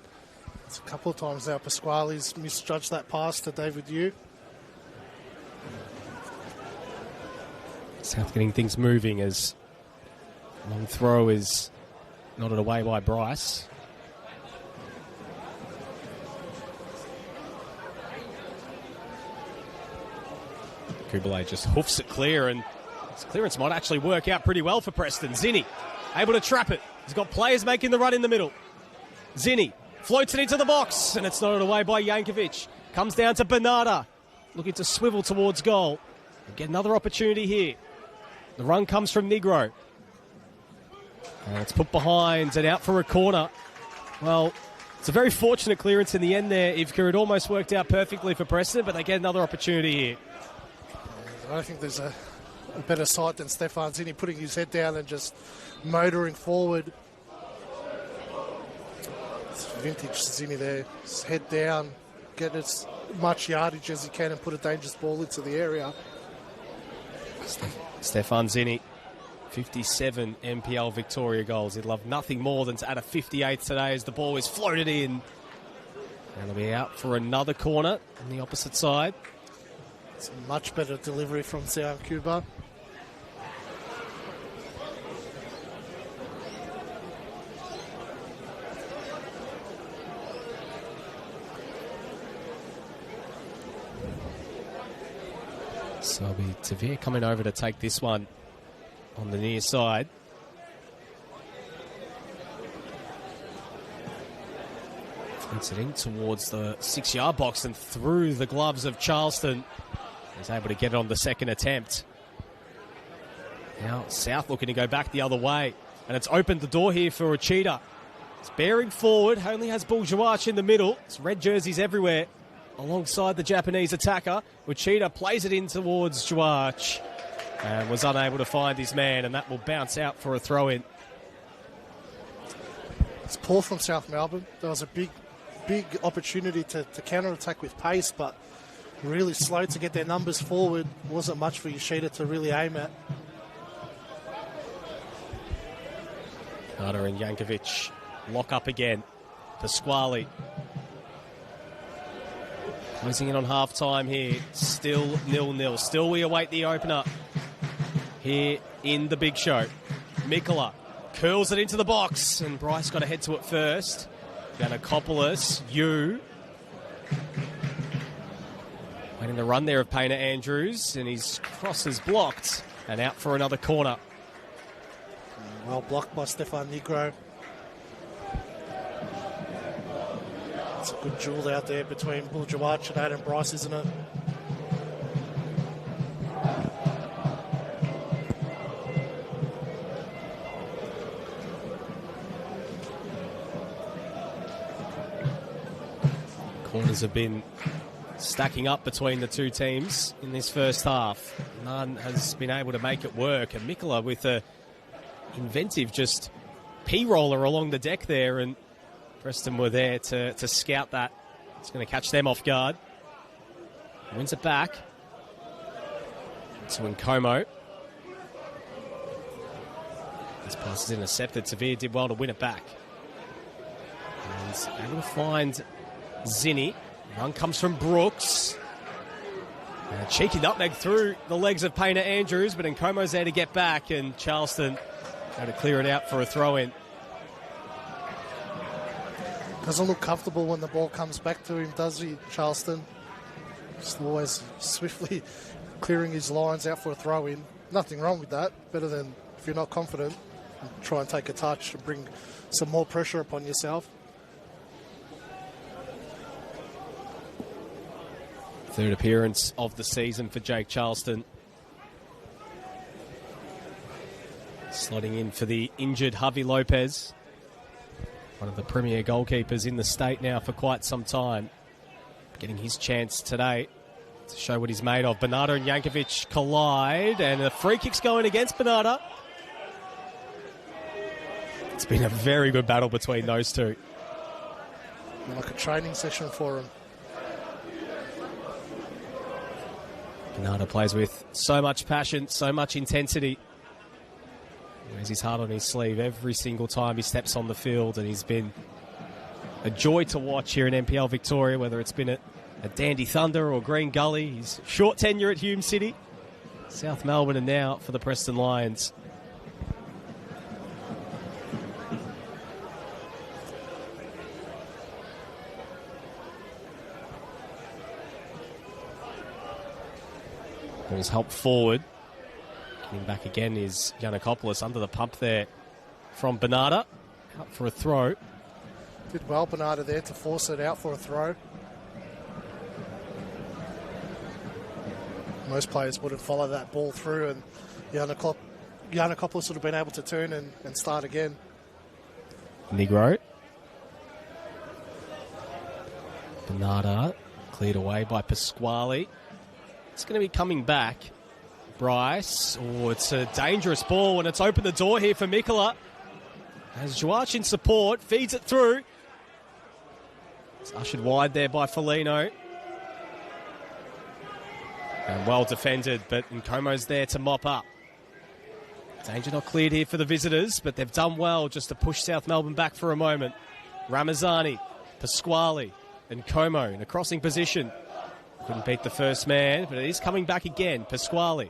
It's a couple of times now Pasquale's misjudged that pass to David Yu. South getting things moving as long throw is nodded away by Bryce. Kubalay just hoofs it clear, and his clearance might actually work out pretty well for Preston. Zinni able to trap it. He's got players making the run in the middle. Zinni floats it into the box, and it's nodded away by Yankovic. Comes down to Bernarda, looking to swivel towards goal. We'll get another opportunity here. The run comes from Negro. And it's put behind and out for a corner. Well, it's a very fortunate clearance in the end there. Ivka, it almost worked out perfectly for Preston, but they get another opportunity here. I don't think there's a better sight than Stefan Zinni putting his head down and just motoring forward. It's vintage Zinni there. His head down, get as much yardage as he can and put a dangerous ball into the area. Stefan Zinni, 57 NPL Victoria goals. He'd love nothing more than to add a 58th today as the ball is floated in. And he'll be out for another corner on the opposite side. It's a much better delivery from South Cuba. So it'll be Tavir coming over to take this one on the near side. Flicks it in towards the 6-yard box and through the gloves of Charleston. He's able to get it on the second attempt. Now South looking to go back the other way. And it's opened the door here for Uchida. It's bearing forward, only has Buljawac in the middle. It's red jerseys everywhere alongside the Japanese attacker. Uchida plays it in towards Juach and was unable to find his man, and that will bounce out for a throw-in. It's poor from South Melbourne. There was a big opportunity to counter-attack with pace, but really slow to get their numbers forward. Wasn't much for Yoshida to really aim at. Carter and Yankovic lock up again. Pasquale closing in on half-time here. Still 0-0. Still we await the opener here in the big show. Mikola curls it into the box, and Bryce got to head to it first. Giannakopoulos, waiting the run there of Painter Andrews, and his cross is blocked and out for another corner. Well blocked by Stefan Negro. It's a good duel out there between Buljawac and Adam Bryce, isn't it? Corners have been stacking up between the two teams in this first half. None has been able to make it work, and Mikola with a inventive just P-roller along the deck there, and Preston were there to scout that. It's going to catch them off guard. Wins it back to Nkomo. This pass is intercepted. Tavir did well to win it back. And able to find Zinni. Run comes from Brooks. And a cheeky nutmeg through the legs of Painter Andrews, but Nkomo's there to get back, and Charleston able to clear it out for a throw-in. Doesn't look comfortable when the ball comes back to him, does he, Charleston? Just always swiftly clearing his lines out for a throw-in. Nothing wrong with that. Better than if you're not confident, try and take a touch and bring some more pressure upon yourself. Third appearance of the season for Jake Charleston. Slotting in for the injured Javi Lopez. One of the premier goalkeepers in the state now for quite some time. Getting his chance today to show what he's made of. Bernarda and Yankovic collide, and a free kick's going against Bernarda. It's been a very good battle between those two. Like a training session for him. Bernardo plays with so much passion, so much intensity. He wears his heart on his sleeve every single time he steps on the field, and he's been a joy to watch here in NPL Victoria, whether it's been at Dandy Thunder or Green Gully. His short tenure at Hume City, South Melbourne, and now for the Preston Lions. His help forward. Getting back again is Giannakopoulos under the pump there from Bernardo. Out for a throw. Did well, Bernardo, there to force it out for a throw. Most players wouldn't follow that ball through, and Giannakopoulos would have been able to turn and start again. Negro. Bernardo cleared away by Pasquale. It's going to be coming back. Bryce. Oh, it's a dangerous ball, and it's opened the door here for Mikola. As Joach in support, feeds it through. It's ushered wide there by Foligno. And well defended, but Nkomo's there to mop up. Danger not cleared here for the visitors, but they've done well just to push South Melbourne back for a moment. Ramazani, Pasquale, and Nkomo in a crossing position. Couldn't beat the first man, but it is coming back again. Pasquale.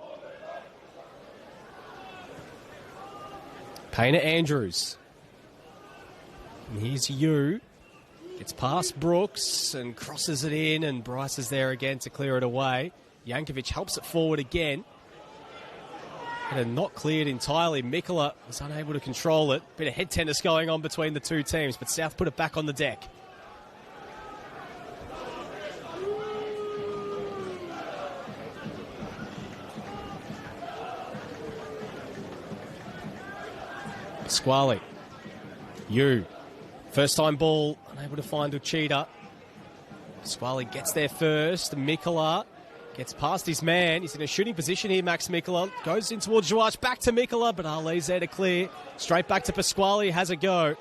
Painter Andrews. And here's you. Gets past Brooks and crosses it in, and Bryce is there again to clear it away. Jankovic helps it forward again. And not cleared entirely. Mikola was unable to control it. Bit of head tennis going on between the two teams, but South put it back on the deck. Pasquale. First time ball, unable to find Uchida. Pasquale gets there first. Mikola gets past his man. He's in a shooting position here, Max Mikola. Goes in towards Joach. Back to Mikola, but Ali's there to clear. Straight back to Pasquale. Has a go.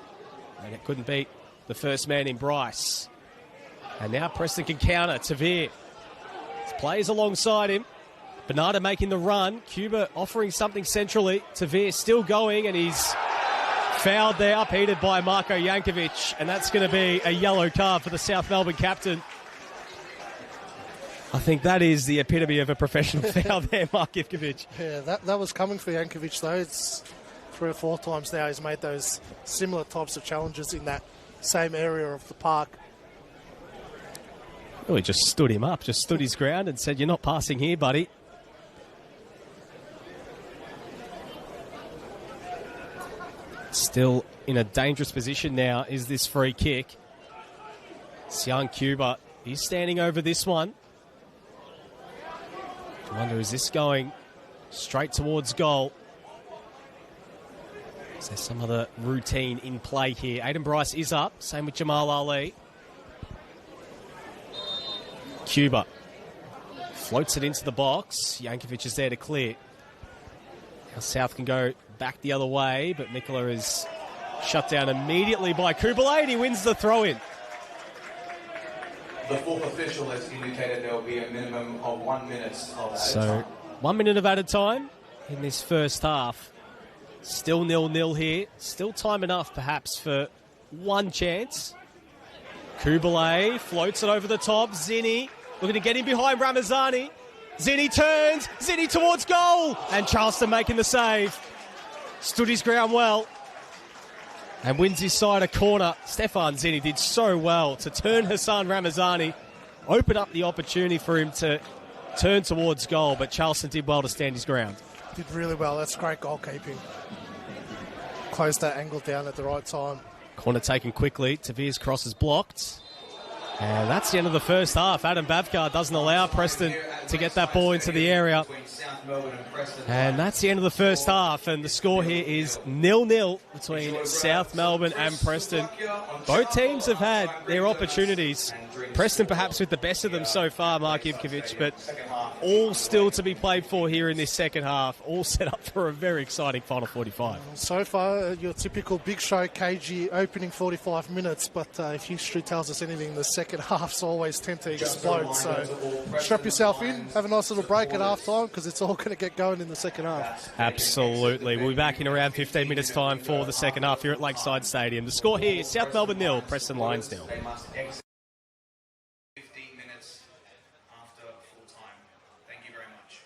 And it couldn't beat the first man in Bryce. And now Preston can counter. Tavir. Plays alongside him. Bernardo making the run. Cuba offering something centrally. Tavir still going, and he's fouled there, upheated by Marko Jankovic, and that's going to be a yellow card for the South Melbourne captain. I think that is the epitome of a professional foul there, Mark Ivkovic. Yeah, that was coming for Jankovic, though. It's 3 or 4 times now he's made those similar types of challenges in that same area of the park. Really just stood him up, just stood his ground and said, "You're not passing here, buddy." Still in a dangerous position now is this free kick. Sian Cuba, he's standing over this one. I wonder, is this going straight towards goal? Is there some other routine in play here? Aiden Bryce is up, same with Jamal Ali. Cuba floats it into the box. Jankovic is there to clear. Now South can go back the other way, but Mikola is shut down immediately by Kubalay, and he wins the throw-in. The fourth official has indicated there will be a minimum of 1 minute of added time. 1 minute of added time in this first half. Still 0-0 here. Still time enough, perhaps, for one chance. Kubalay floats it over the top. Zinni looking to get in behind Ramazani. Zinni turns. Zinni towards goal. And Charleston making the save. Stood his ground well. And wins his side a corner. Stefan Zinni did so well to turn Hassan Ramazani. Open up the opportunity for him to turn towards goal. But Charleston did well to stand his ground. Did really well. That's great goalkeeping. Closed that angle down at the right time. Corner taken quickly. Tavir's cross is blocked. And that's the end of the first half. Adam Bavkar doesn't allow Preston to get that ball into the area. And that's the end of the first half, and the score here is 0-0 between South Melbourne and Preston. Both teams have had their opportunities. Preston perhaps with the best of them so far, Mark Ivkovic, but all still to be played for here in this second half. All set up for a very exciting final 45. So far, your typical Big Show KG opening 45 minutes, but if history tells us anything, the second half's always tend to explode. So strap yourself in, have a nice little break at half-time, because it's all going to get going in the second half. Absolutely. We'll be back in around 15 minutes' time for the second half here at Lakeside Stadium. The score here is South Melbourne 0, Preston Lions 0. 15 minutes after full time. Thank you very much.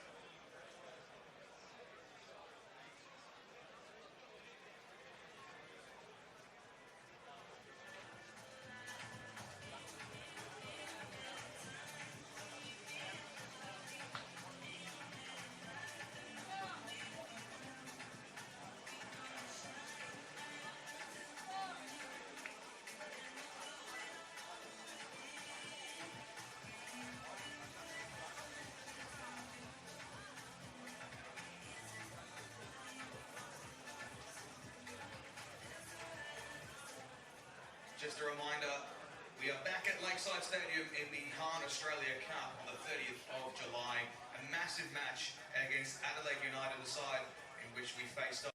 Just a reminder, we are back at Lakeside Stadium in the Hahn Australia Cup on the 30th of July. A massive match against Adelaide United, the side in which we faced off.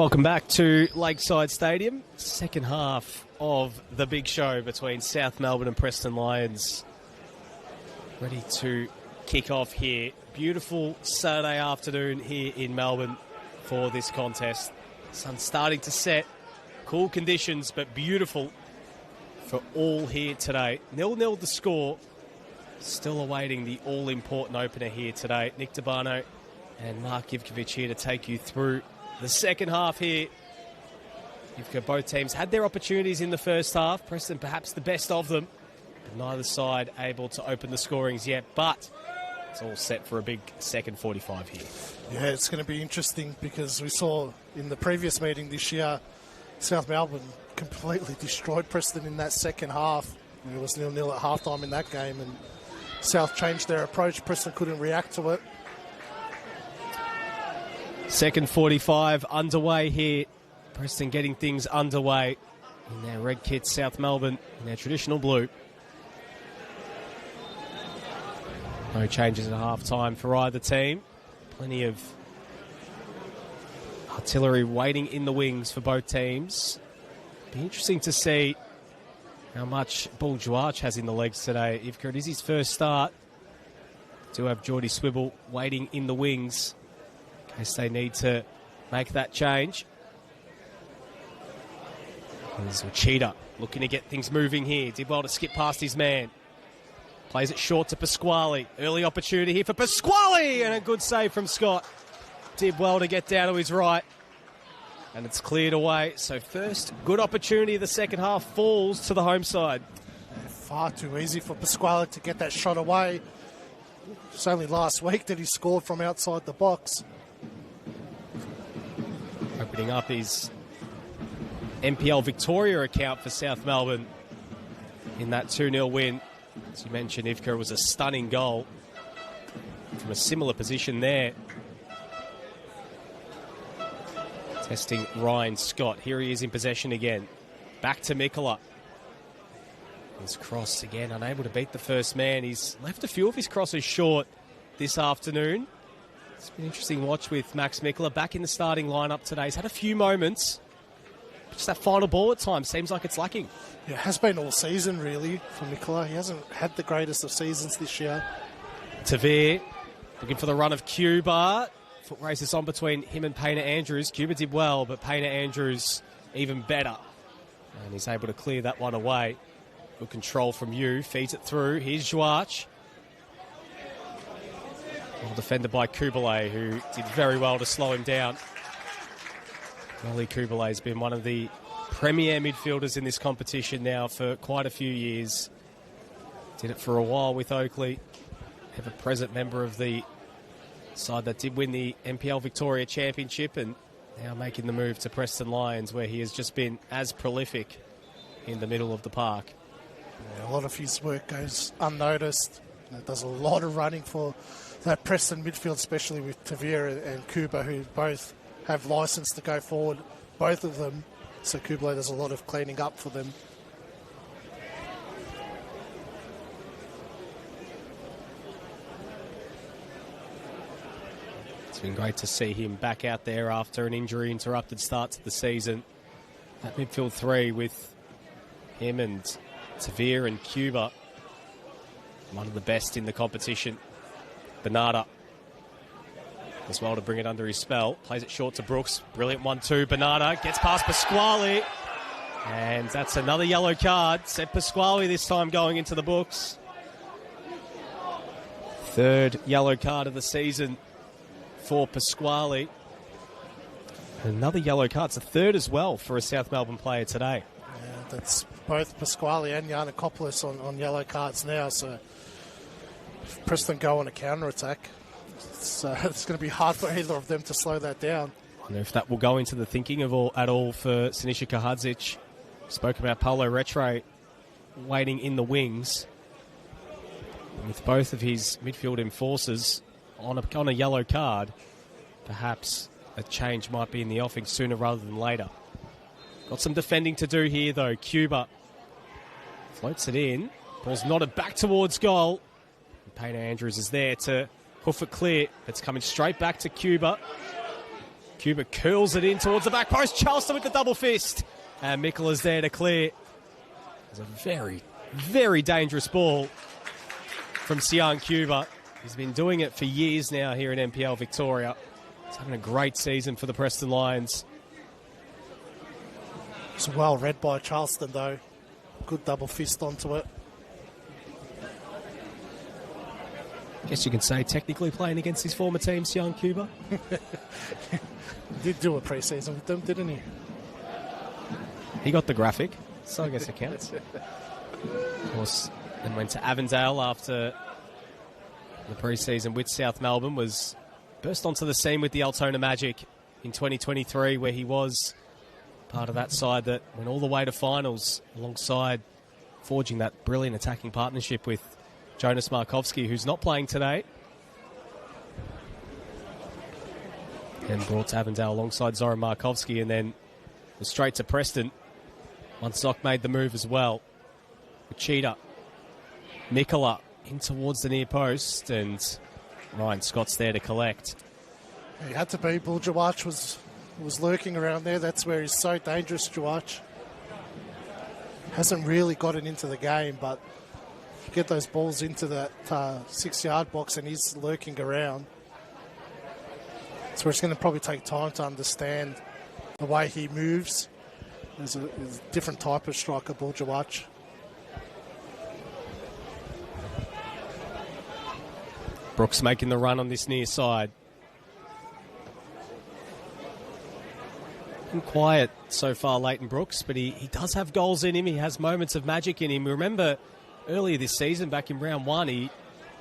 Welcome back to Lakeside Stadium. Second half of the big show between South Melbourne and Preston Lions. Ready to kick off here. Beautiful Saturday afternoon here in Melbourne for this contest. Sun's starting to set. Cool conditions, but beautiful for all here today. 0-0 the score. Still awaiting the all-important opener here today. Nick Dabano and Mark Ivkovic here to take you through the second half here. You've got both teams had their opportunities in the first half. Preston perhaps the best of them. But neither side able to open the scorings yet. But it's all set for a big second 45 here. Yeah, it's going to be interesting because we saw in the previous meeting this year, South Melbourne completely destroyed Preston in that second half. It was 0-0 at halftime in that game, and South changed their approach. Preston couldn't react to it. Second 45 underway here. Preston getting things underway in their red kits. South Melbourne in their traditional blue. No changes at half-time for either team. Plenty of artillery waiting in the wings for both teams. Be interesting to see how much Bull Juarch has in the legs today. If it is his first start, do have Geordie Swibble waiting in the wings in case they need to make that change. There's Uchida looking to get things moving here. Did well to skip past his man. Plays it short to Pasquale. Early opportunity here for Pasquale, and a good save from Scott. Did well to get down to his right, and it's cleared away. So first good opportunity of the second half falls to the home side. Far too easy for Pasquale to get that shot away. It's only last week that he scored from outside the box. Opening up his NPL Victoria account for South Melbourne in that 2-0 win. As you mentioned, Ivka, was a stunning goal from a similar position there. Testing Ryan Scott. Here he is in possession again. Back to Mikola. His cross again, unable to beat the first man. He's left a few of his crosses short this afternoon. It's been an interesting watch with Max Mikola back in the starting lineup today. He's had a few moments. Just that final ball at times seems like it's lacking. Yeah, it has been all season, really, for Mikola. He hasn't had the greatest of seasons this year. Tavir looking for the run of Cuba. Foot races on between him and Paynter Andrews. Cuba did well, but Paynter Andrews even better. And he's able to clear that one away. Good control from you. Feeds it through. Here's Juarch. Well defended by Kubalay, who did very well to slow him down. Molly Kubalay has been one of the premier midfielders in this competition now for quite a few years. Did it for a while with Oakley. Ever-present member of the side that did win the NPL Victoria Championship, and now making the move to Preston Lions, where he has just been as prolific in the middle of the park. Yeah, a lot of his work goes unnoticed. Does a lot of running for that Preston midfield, especially with Tavir and Kuba, who both have license to go forward, both of them. So Kublai does a lot of cleaning up for them. It's been great to see him back out there after an injury-interrupted start to the season. That midfield three with him and Tavir and Cuba, one of the best in the competition. Bernarda as well to bring it under his spell. Plays it short to Brooks. Brilliant 1-2. Bernarda gets past Pasquale. And that's another yellow card. Seth Pasquale this time going into the books. Third yellow card of the season for Pasquale. Another yellow card. It's a third as well for a South Melbourne player today. Yeah, that's both Pasquale and Giannakopoulos on yellow cards now. So if Preston go on a counter-attack, it's going to be hard for either of them to slow that down. I wonder if that will go into the thinking of at all for Sinisa Kahadzic. Spoke about Paulo Retre waiting in the wings. With both of his midfield enforcers on a yellow card, perhaps a change might be in the offing sooner rather than later. Got some defending to do here, though. Cuba floats it in. Ball's nodded back towards goal. Paynter Andrews is there to hoof it clear. It's coming straight back to Cuba. Cuba curls it in towards the back post. Charleston with the double fist. And Mikkola's there to clear. It's a very, very dangerous ball from Sian Cuba. He's been doing it for years now here in NPL Victoria. He's having a great season for the Preston Lions. It's well read by Charleston, though. Good double fist onto it. Guess you can say technically playing against his former team, Sian Cuba. Did do a pre-season with them, didn't he? He got the graphic, so I guess it counts. Of course, then went to Avondale after the pre-season with South Melbourne, was burst onto the scene with the Altona Magic in 2023, where he was part of that side that went all the way to finals alongside forging that brilliant attacking partnership with Jonas Markovski, who's not playing today. And brought to Avondale alongside Zoran Markovski, and then was straight to Preston once Zoc made the move as well. Cheetah, Mikkola in towards the near post, and Ryan Scott's there to collect. He had to be. Buljawach was lurking around there. That's where he's so dangerous, Jawach. Hasn't really gotten into the game, but get those balls into that 6-yard box and he's lurking around. So it's going to probably take time to understand the way he moves. There's a different type of striker, Buljawach. Brooks making the run on this near side. Been quiet so far, Leighton Brooks, but he does have goals in him. He has moments of magic in him. Remember earlier this season, back in round one, he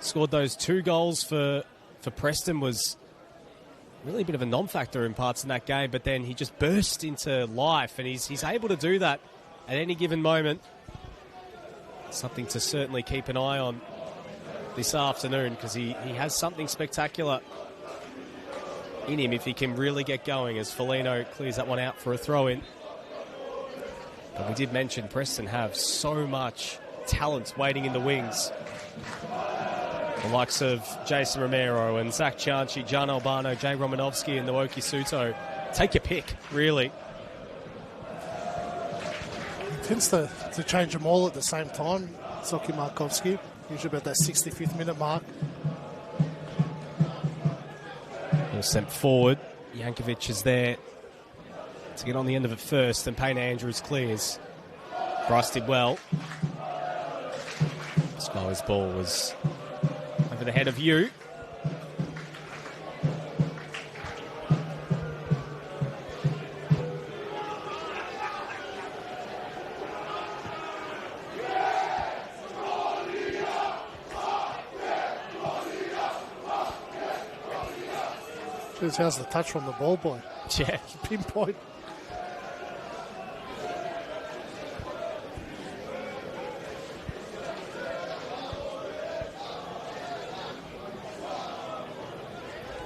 scored those 2 goals for Preston. Was really a bit of a non-factor in parts in that game, but then he just burst into life, and he's able to do that at any given moment. Something to certainly keep an eye on this afternoon, because he has something spectacular in him if he can really get going, as Foligno clears that one out for a throw-in. But we did mention Preston have so much talent waiting in the wings. The likes of Jason Romero and Zach Cianci, Gian Albano, Jay Romanovsky and Naoki Suto. Take your pick, really. He tends to change them all at the same time, Zoki Markovski. Usually about that 65th minute mark. He'll sent forward. Jankovic is there to get on the end of it first, and Payne Andrews clears. Bryce did well. Scully's ball was over the head of you. Jeez, how's the touch from the ball boy? Yeah. Pinpoint.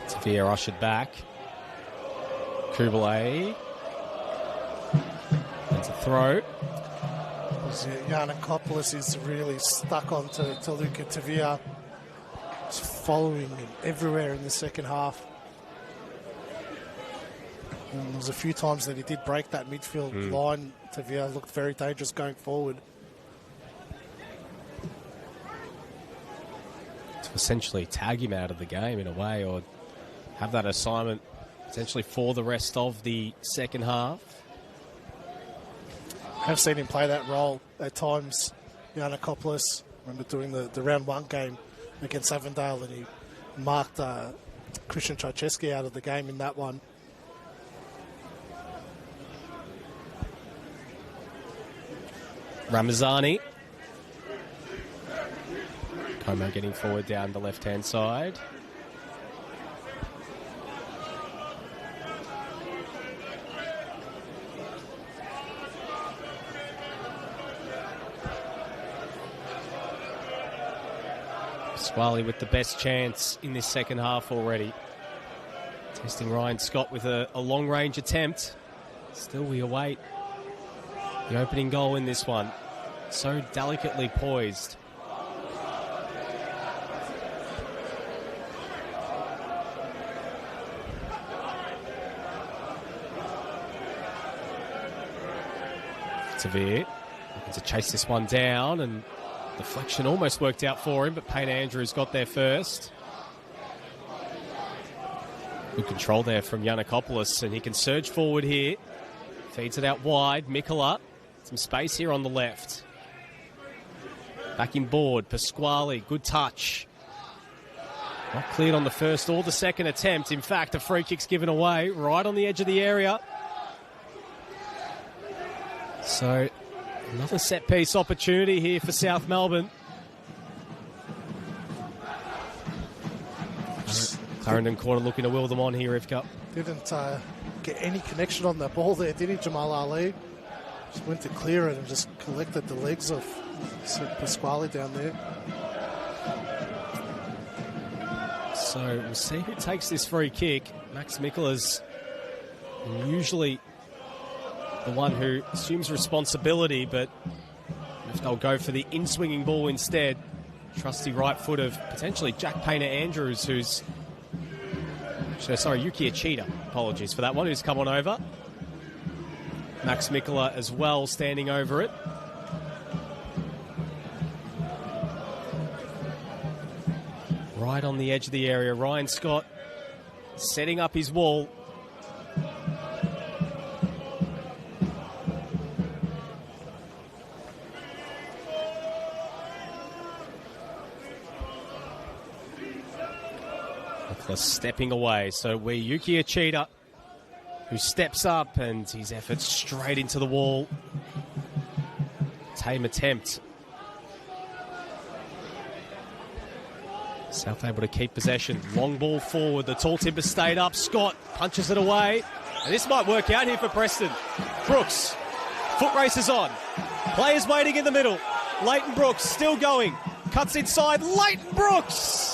Tavia ushered back. Kubalay. That's a throw. Giannakopoulos is really stuck on to Luca Tavia. He's following him everywhere in the second half. And there was a few times that he did break that midfield line. Tavia looked very dangerous going forward. To essentially tag him out of the game in a way, or have that assignment potentially for the rest of the second half. I've seen him play that role at times. Giannakopoulos, remember doing the round one game against Avondale, and he marked Christian Tchaikovsky out of the game in that one. Ramazani. Como getting forward down the left-hand side. Pasquale with the best chance in this second half already. Testing Ryan Scott with a long-range attempt. Still we await the opening goal in this one. So delicately poised. Tavir looking to chase this one down, and deflection almost worked out for him, but Payne Andrews got there first. Good control there from Yiannakopoulos, and he can surge forward here. Feeds it out wide. Mikola, some space here on the left. Back in board, Pasquale, good touch. Not cleared on the first or the second attempt. In fact, a free kick's given away right on the edge of the area. So, another set-piece opportunity here for South Melbourne. Clarendon Quarter looking to will them on here, Rivka. Didn't get any connection on the ball there, did he, Jamal Ali? Just went to clear it and just collected the legs of Pasquale down there. So we'll see who takes this free kick. Max Mikola's usually the one who assumes responsibility, but if they'll go for the in-swinging ball instead, trusty right foot of potentially Jack Painter Andrews, who's... Sorry, Yuki Achita. Apologies for that one, who's come on over. Max Mikola as well, standing over it. Right on the edge of the area. Ryan Scott setting up his wall. Stepping away, so we're Yuki Achita, who steps up, and his effort straight into the wall. Tame attempt. South able to keep possession. Long ball forward, the tall timber stayed up. Scott punches it away, and this might work out here for Preston. Brooks, foot races on. Players waiting in the middle. Leighton Brooks still going. Cuts inside. Leighton Brooks!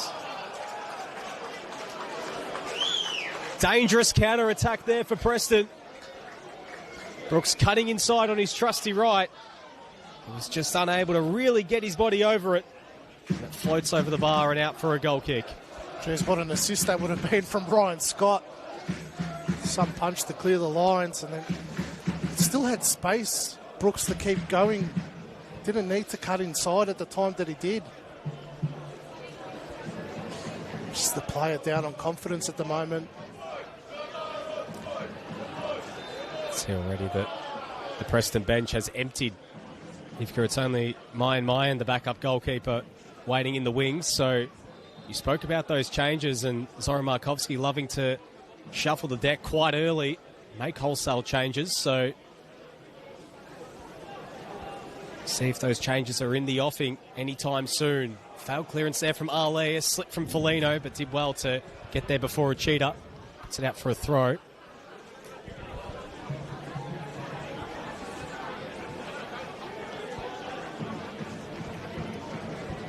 Dangerous counter-attack there for Preston. Brooks cutting inside on his trusty right. He was just unable to really get his body over it. And it floats over the bar and out for a goal kick. Jeez, what an assist that would have been from Ryan Scott. Some punch to clear the lines, and then still had space, Brooks, to keep going. Didn't need to cut inside at the time that he did. Just the player down on confidence at the moment. See already that the Preston bench has emptied. It's only Mayan, the backup goalkeeper, waiting in the wings. So you spoke about those changes, and Zoran Markovski loving to shuffle the deck quite early, make wholesale changes. So see if those changes are in the offing anytime soon. Failed clearance there from Ali, a slip from Foligno, but did well to get there before Achita puts it out for a throw.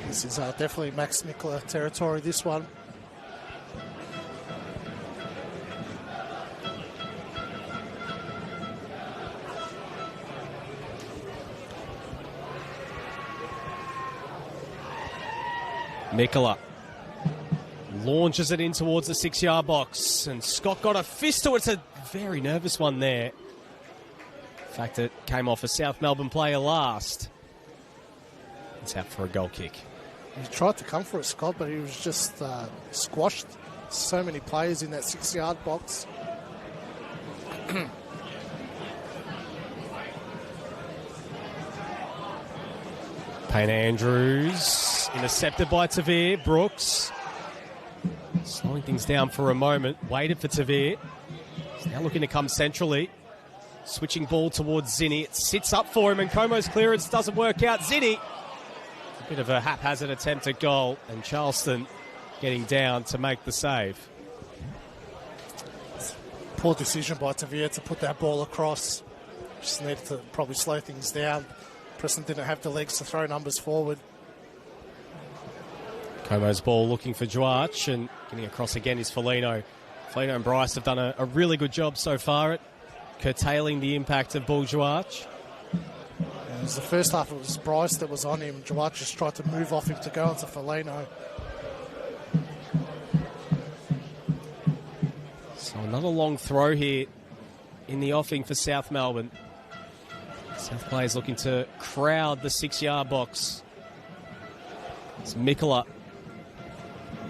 This is definitely Max Mikola territory, this one. Mikola launches it in towards the 6-yard box, and Scott got a fist to it. It's a very nervous one there. In fact, it came off a South Melbourne player last. It's out for a goal kick. He tried to come for it, Scott, but he was just squashed. So many players in that 6-yard box. Payne Andrews intercepted by Tavir. Brooks slowing things down for a moment. Waited for Tavir. He's now looking to come centrally. Switching ball towards Zinni. It sits up for him, and Como's clearance doesn't work out. Zinni, a bit of a haphazard attempt at goal, and Charleston getting down to make the save. Poor decision by Tavir to put that ball across. Just needed to probably slow things down. Preston didn't have the legs to throw numbers forward. Como's ball looking for Djuarch, and getting across again is Foligno. Foligno and Bryce have done a really good job so far at curtailing the impact of Bull Djuarch. It was the first half, it was Bryce that was on him. Djuarch just tried to move off him to go into Foligno. So another long throw here in the offing for South Melbourne. South players looking to crowd the 6-yard box. It's Mikola.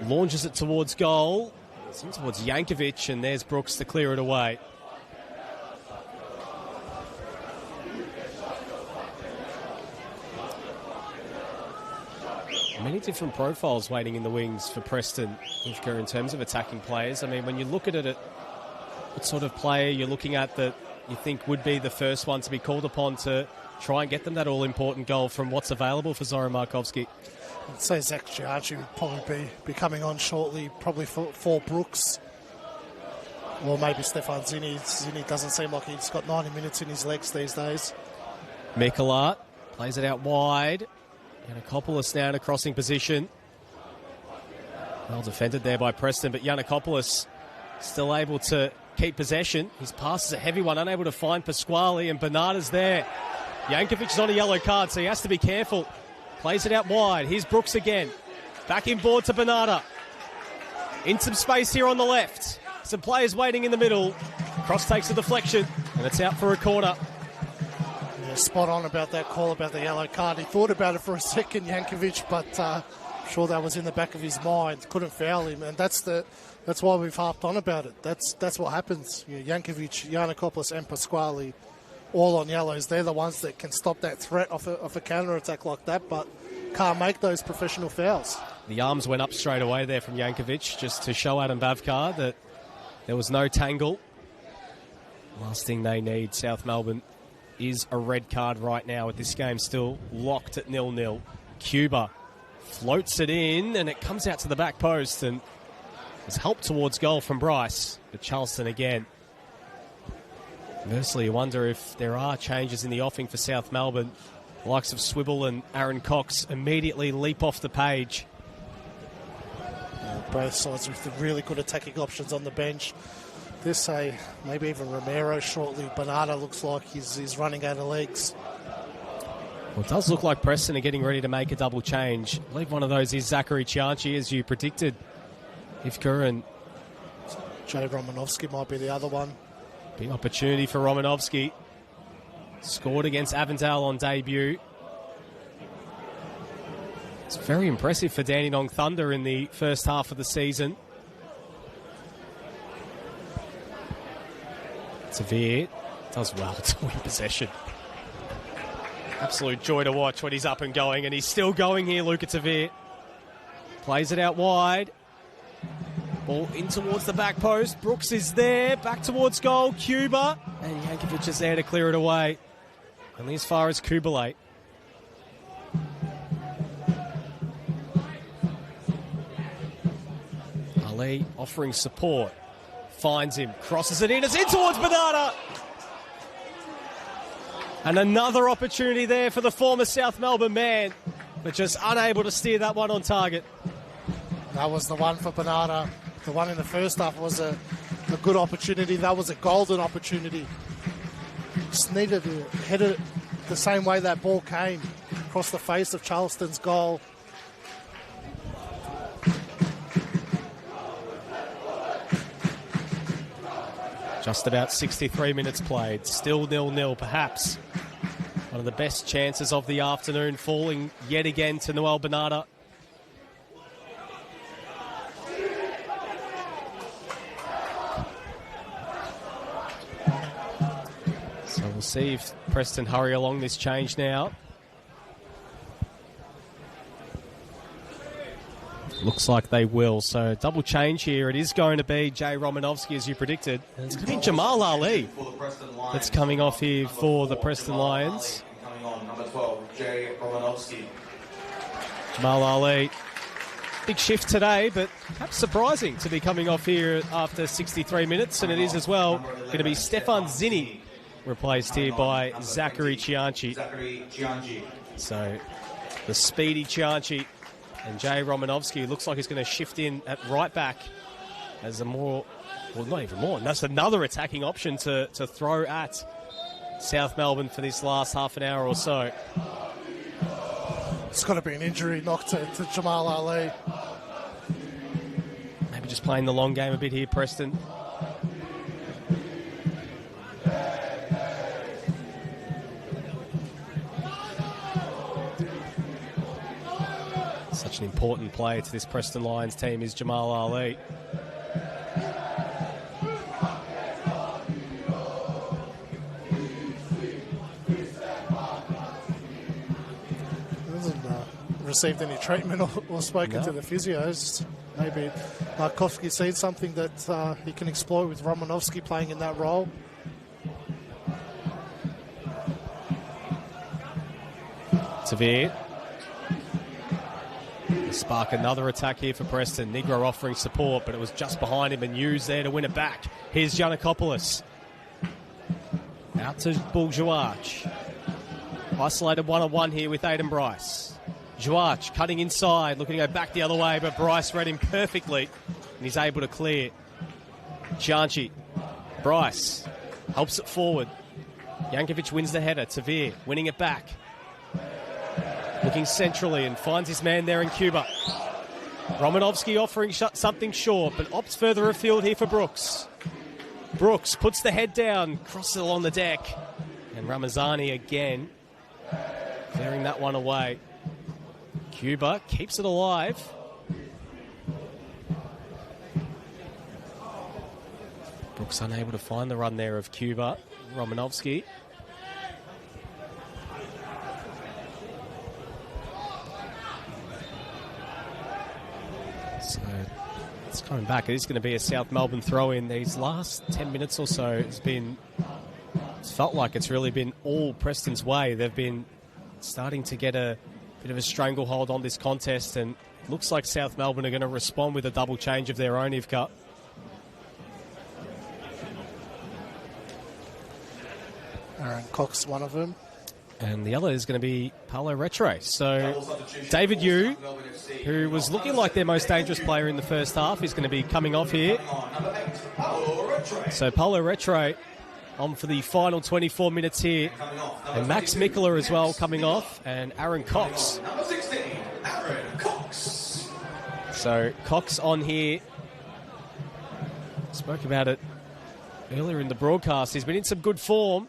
Launches it towards goal. It's in towards Yankovic, and there's Brooks to clear it away. Many different profiles waiting in the wings for Preston, Ivka, in terms of attacking players. I mean, when you look at it, what sort of player you're looking at that you think would be the first one to be called upon to try and get them that all-important goal from what's available for Zoran Markovski? I'd say Zach Giardi would probably be coming on shortly, probably for Brooks. Or maybe Stefan Zini. Zini doesn't seem like he's got 90 minutes in his legs these days. Mikola plays it out wide. Yiannakopoulos now in a crossing position. Well defended there by Preston, but Yiannakopoulos still able to keep possession. His pass is a heavy one, unable to find Pasquale, and Bernarda's there. Yankovic's on a yellow card, so he has to be careful. Plays it out wide. Here's Brooks again. Back inboard to Bernarda. In some space here on the left. Some players waiting in the middle. Cross takes a deflection, and it's out for a corner. Yeah, spot on about that call about the yellow card. He thought about it for a second, Yankovic, but I'm sure that was in the back of his mind. Couldn't foul him, and that's why we've harped on about it. That's what happens. Yankovic, Yiannakopoulos, and Pasquale all on yellows. They're the ones that can stop that threat off a counter-attack like that, but can't make those professional fouls. The arms went up straight away there from Yankovic, just to show Adam Bavkar that there was no tangle. Last thing they need, South Melbourne, is a red card right now, with this game still locked at 0-0. Cuba floats it in, and it comes out to the back post, and there's help towards goal from Bryce, but Charleston again. Conversely, you wonder if there are changes in the offing for South Melbourne. The likes of Swibble and Aaron Cox immediately leap off the page. Both sides with the really good attacking options on the bench. This maybe even Romero shortly. Bernardo looks like he's running out of legs. Well, it does look like Preston are getting ready to make a double change. I believe one of those is Zachary Chianchi, as you predicted, Ivka, and Jay Romanovsky might be the other one. Big opportunity for Romanovsky. Scored against Avondale on debut. It's very impressive for Dandenong Thunder in the first half of the season. Tavir does well to win possession. Absolute joy to watch when he's up and going, and he's still going here, Luca Tavir. Plays it out wide. Ball in towards the back post. Brooks is there, back towards goal. Cuba, and Yankovic is there to clear it away. Only as far as Kubalate. Ali offering support. Finds him, crosses it in. It's in towards Bernarda. And another opportunity there for the former South Melbourne man, but just unable to steer that one on target. That was the one for Bernarda. The one in the first half was a good opportunity. That was a golden opportunity. Just needed to head it the same way that ball came, across the face of Charleston's goal. Just about 63 minutes played. Still 0-0, perhaps. One of the best chances of the afternoon, falling yet again to Noel Bernarda. So we'll see if Preston hurry along this change now. Looks like they will. So double change here. It is going to be Jay Romanovsky, as you predicted. And it's going to be Jamal Ali that's coming off here for the Preston Lions. Coming on, number 12, Jay Romanovsky. Jamal Ali. Big shift today, but perhaps surprising to be coming off here after 63 minutes. And it is as well going to be Stefan Zini, replaced here by Zachary Chianchi. So the speedy Chianchi. And Jay Romanovsky looks like he's going to shift in at right back as a more, well, not even more. That's another attacking option to throw at South Melbourne for this last half an hour or so. It's got to be an injury knock to Jamal Ali. Maybe just playing the long game a bit here, Preston. Such an important player to this Preston Lions team is Jamal Ali. Received any treatment or spoken to the physios. Maybe Markovsky's seen something that he can exploit with Romanovsky playing in that role. Tavir. Spark another attack here for Preston. Negro offering support, but it was just behind him and Hughes there to win it back. Here's Giannakopoulos. Out to Bourgeois. Isolated one-on-one here with Aiden Bryce. Juarch cutting inside, looking to go back the other way, but Bryce read him perfectly, and he's able to clear. Gianchi, Bryce helps it forward. Jankovic wins the header. Tavir winning it back. Looking centrally and finds his man there in Cuba. Romanovsky offering something short, but opts further afield here for Brooks. Brooks puts the head down, crosses along the deck, and Ramazani again clearing that one away. Cuba keeps it alive. Brooks unable to find the run there of Cuba. Romanovsky. So it's coming back. It is going to be a South Melbourne throw-in. These last 10 minutes or so, it's felt like it's really been all Preston's way. They've been starting to get a bit of a stranglehold on this contest, and it looks like South Melbourne are going to respond with a double change of their own, Ivka. Aaron Cox, one of them. And the other is going to be Paulo Retre. So David Yu, who was looking like their most dangerous player in the first half, is going to be coming off here. So Paulo Retre on for the final 24 minutes here. And Max Mikula as well coming off. And Aaron Cox. Number 16, Aaron Cox. So Cox on here. Spoke about it earlier in the broadcast. He's been in some good form.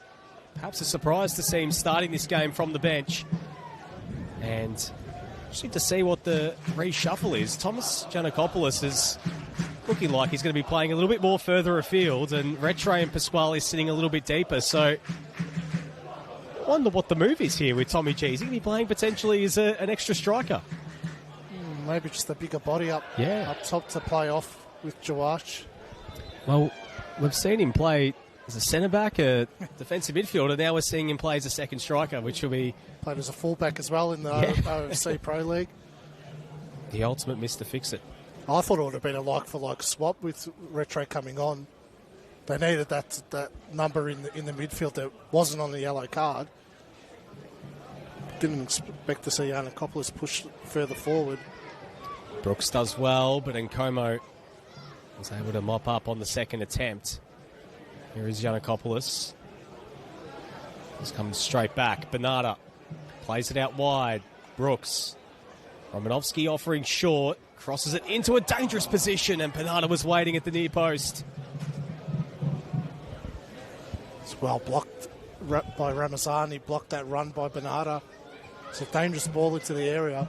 Perhaps a surprise to see him starting this game from the bench. And just need to see what the reshuffle is. Thomas Giannakopoulos is looking like he's going to be playing a little bit more further afield, and Retre and Pasquale is sitting a little bit deeper. So I wonder what the move is here with Tommy G. Is he going to be playing potentially as an extra striker? Maybe just a bigger body up top to play off with Juarch. Well, we've seen him play as a centre-back, a defensive midfielder. Now we're seeing him play as a second striker, which will be... Played as a fullback as well in the OFC Pro League. The ultimate Mr. Fix-It. I thought it would have been a like-for-like swap with Retre coming on. They needed that number in the midfield that wasn't on the yellow card. Didn't expect to see Giannakopoulos push further forward. Brooks does well, but Nkomo was able to mop up on the second attempt. Here is Giannakopoulos. This comes straight back. Bernarda plays it out wide. Brooks. Romanovsky offering short. Crosses it into a dangerous position, and Bernarda was waiting at the near post. It's well blocked by Ramazani. Blocked that run by Bernarda. It's a dangerous ball into the area.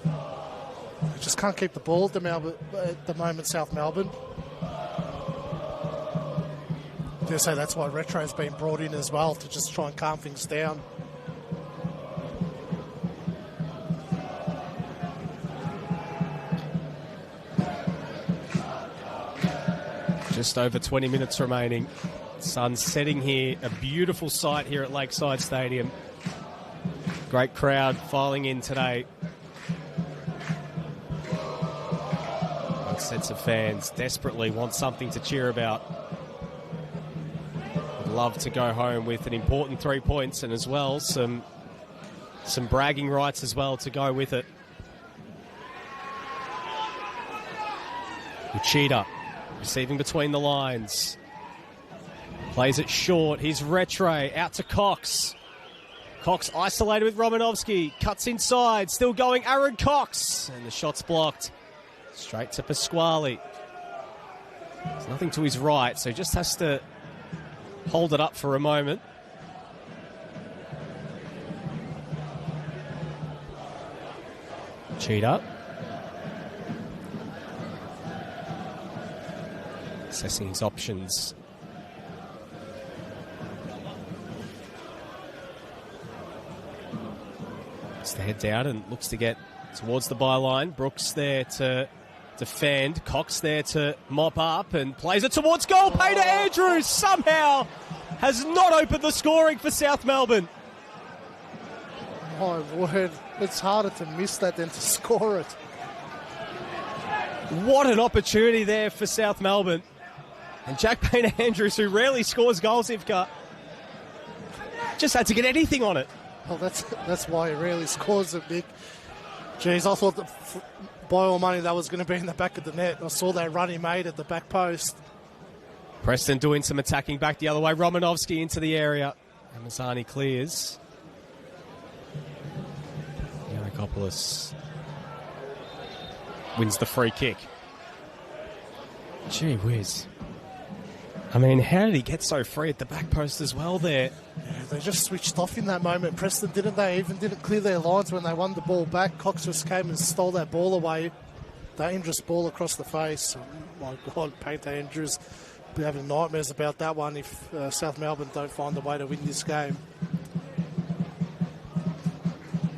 They just can't keep the ball at the moment, South Melbourne. I dare say that's why Retro's been brought in as well, to just try and calm things down. Just over 20 minutes remaining. Sun setting here. A beautiful sight here at Lakeside Stadium. Great crowd filing in today. Both sets of fans desperately want something to cheer about. Would love to go home with an important 3 points, and as well some bragging rights as well to go with it. Uchida receiving between the lines. Plays it short. Here's Retre out to Cox. Cox isolated with Romanovsky. Cuts inside. Still going. Aaron Cox. And the shot's blocked. Straight to Pasquale. There's nothing to his right, so he just has to hold it up for a moment. Cheetah. Assessing his options. Puts the head down and looks to get towards the byline. Brooks there to defend. Cox there to mop up and plays it towards goal. Peter Andrews somehow has not opened the scoring for South Melbourne. My word, it's harder to miss that than to score it. What an opportunity there for South Melbourne. And Jack Peter Andrews, who rarely scores goals, Ivka, just had to get anything on it. Well, that's why he rarely scores it, Nick. Jeez, I thought that by all money that was going to be in the back of the net. I saw that run he made at the back post. Preston doing some attacking back the other way. Romanovsky into the area. Ramazani clears. Yanakopoulos wins the free kick. Gee whiz. I mean, how did he get so free at the back post as well there? Yeah, they just switched off in that moment. Preston didn't they? Even didn't clear their lines when they won the ball back. Cox just came and stole that ball away. Dangerous ball across the face. Oh my God, Peter Andrews will be having nightmares about that one if South Melbourne don't find a way to win this game.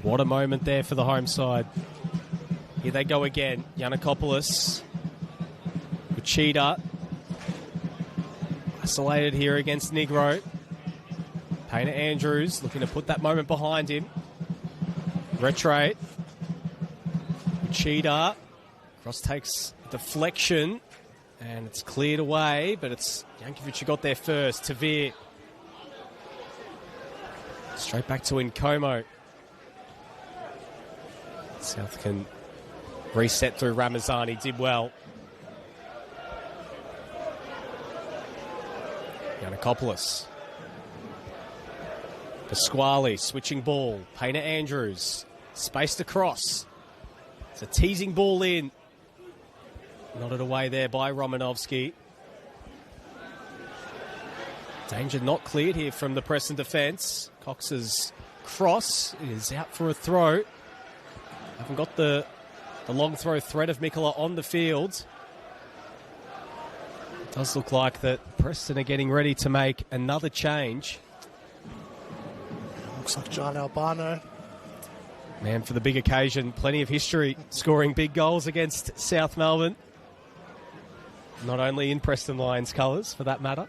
What a moment there for the home side. Here they go again. Yanakopoulos. Uchida. Isolated here against Negro. Peter Andrews looking to put that moment behind him. Retrate. Uchida. Cross takes a deflection. And it's cleared away, but it's Jankovic who got there first. Tavir. Straight back to Nkomo. South can reset through Ramazani. Did well. Yanakopoulos. Pasquale switching ball. Peter Andrews. Spaced across. It's a teasing ball in. Nodded away there by Romanovsky. Danger not cleared here from the Preston defence. Cox's cross is out for a throw. Haven't got the long throw threat of Mikola on the field. It does look like that Preston are getting ready to make another change. Looks like John Albano. Man for the big occasion. Plenty of history scoring big goals against South Melbourne. Not only in Preston Lions colours, for that matter.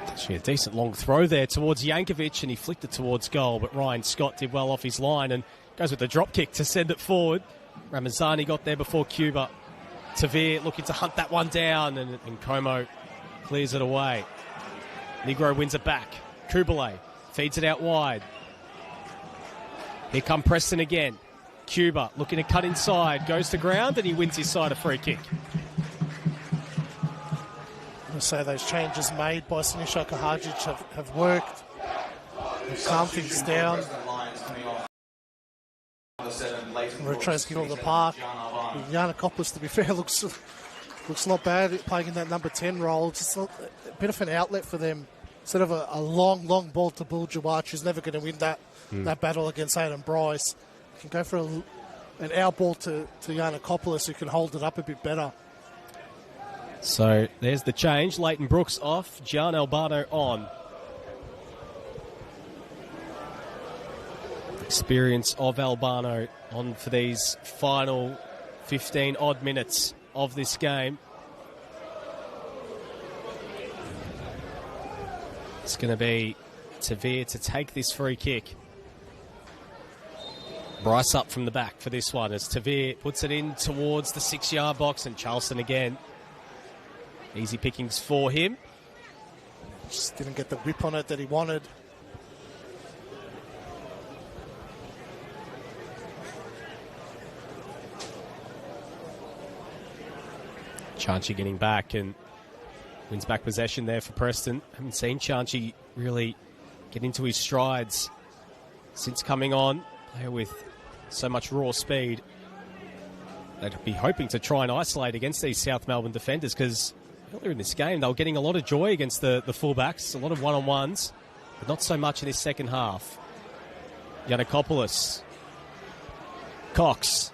Actually, a decent long throw there towards Jankovic, and he flicked it towards goal, but Ryan Scott did well off his line and goes with the drop kick to send it forward. Ramazani got there before Cuba. Tavir looking to hunt that one down, and Como clears it away. Negro wins it back. Kubale feeds it out wide. Here come Preston again. Cuba looking to cut inside, goes to ground, and he wins his side a free kick. I say those changes made by Sinisa Kahajic have worked. They've calmed things down. Retro's get off the park. Yanakopoulos, to be fair, looks not bad at playing in that number 10 role. It's just a bit of an outlet for them. Instead of a long ball to Bull Jawach, who's never going to win that battle against Aidan Bryce. You can go for an out ball to Yanakopoulos, who can hold it up a bit better. So there's the change. Leighton Brooks off, Gian Albano on. Experience of Albano on for these final 15 odd minutes of this game. It's going to be Tavir to take this free kick. Bryce up from the back for this one as Tavir puts it in towards the 6-yard box, and Charleston again. Easy pickings for him. Just didn't get the whip on it that he wanted. Chanchi getting back and wins back possession there for Preston. Haven't seen Chanchi really get into his strides since coming on. Player with so much raw speed. They'd be hoping to try and isolate against these South Melbourne defenders, because earlier in this game, they were getting a lot of joy against the fullbacks, a lot of one-on-ones, but not so much in this second half. Yanakopoulos. Cox.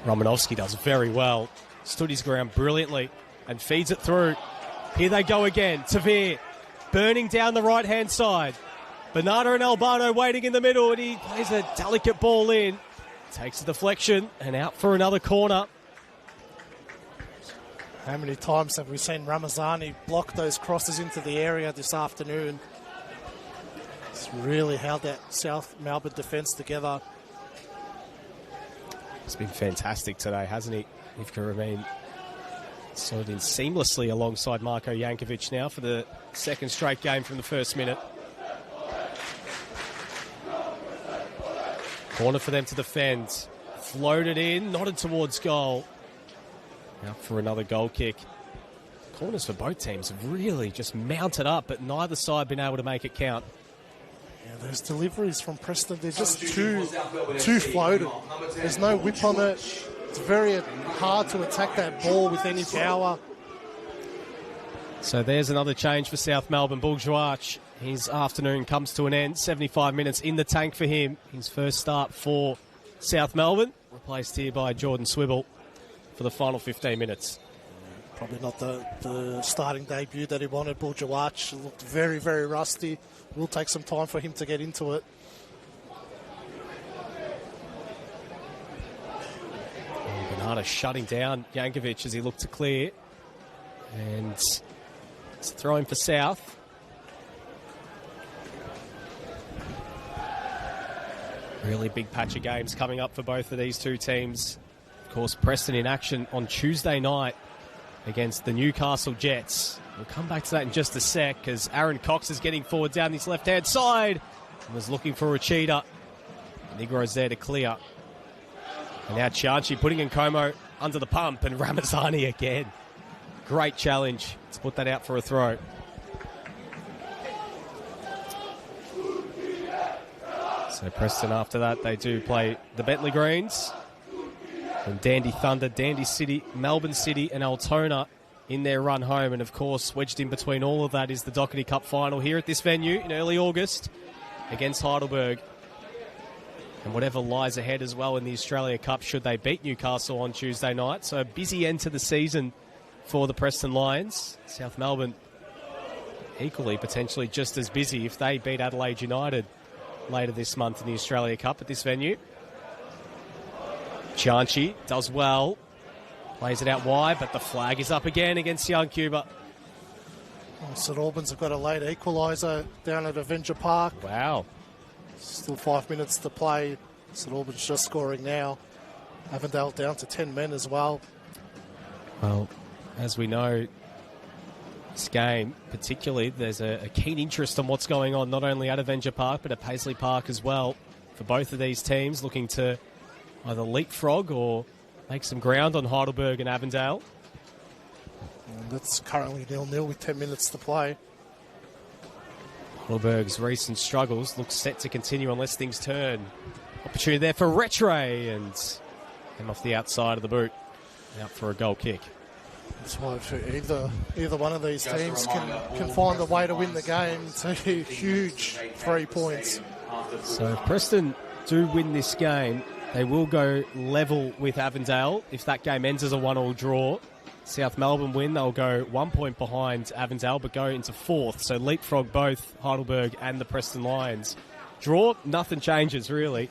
Romanovsky does very well. Stood his ground brilliantly and feeds it through. Here they go again. Tavir burning down the right-hand side. Bernardo and Albano waiting in the middle, and he plays a delicate ball in. Takes a deflection and out for another corner. How many times have we seen Ramazani block those crosses into the area this afternoon? It's really held that South Melbourne defence together. It's been fantastic today, hasn't he? Ivka Ramin slotted in seamlessly alongside Marko Jankovic now for the second straight game from the first minute. Corner for them to defend. Floated in, nodded towards goal. Out for another goal kick. Corners for both teams have really just mounted up, but neither side been able to make it count. Yeah, those deliveries from Preston, they're just too floated. There's no whip on it. It's very hard to attack that ball with any power. So there's another change for South Melbourne. Bourgeois, his afternoon comes to an end. 75 minutes in the tank for him. His first start for South Melbourne. Replaced here by Jordan Swibble for the final 15 minutes. Probably not the starting debut that he wanted. Bourgeois looked very, very rusty. Will take some time for him to get into it. Bernardo shutting down Jankovic as he looked to clear. And it's a throw in for South. Really big patch of games coming up for both of these two teams. Of course, Preston in action on Tuesday night against the Newcastle Jets. We'll come back to that in just a sec because Aaron Cox is getting forward down his left-hand side and was looking for a cheater. Negro's there to clear. And now Cianci putting Nkomo under the pump and Ramazani again. Great challenge to put that out for a throw. So Preston after that, they do play the Bentley Greens. And Dandy Thunder, Dandy City, Melbourne City and Altona in their run home. And of course, wedged in between all of that is the Doherty Cup final here at this venue in early August against Heidelberg. And whatever lies ahead as well in the Australia Cup should they beat Newcastle on Tuesday night. So a busy end to the season for the Preston Lions. South Melbourne equally potentially just as busy if they beat Adelaide United later this month in the Australia Cup at this venue. Cianci does well. Plays it out wide, but the flag is up again against Young Cuba. Well, St Albans have got a late equaliser down at Avenger Park. Wow. Still 5 minutes to play. St Albans just scoring now. Avondale down to 10 men as well. Well, as we know, this game particularly, there's a keen interest on what's going on not only at Avenger Park but at Paisley Park as well for both of these teams, looking to either leapfrog or make some ground on Heidelberg and Avondale. And that's currently 0-0 with 10 minutes to play. Heidelberg's recent struggles look set to continue unless things turn. Opportunity there for Retre and him off the outside of the boot. Out for a goal kick. That's why if either one of these teams can find a way to win the game, it's a huge 3 points. So if Preston do win this game, they will go level with Avondale. If that game ends as a 1-1 draw, South Melbourne win, they'll go 1 point behind Avondale but go into fourth. So leapfrog both Heidelberg and the Preston Lions. Draw, nothing changes really.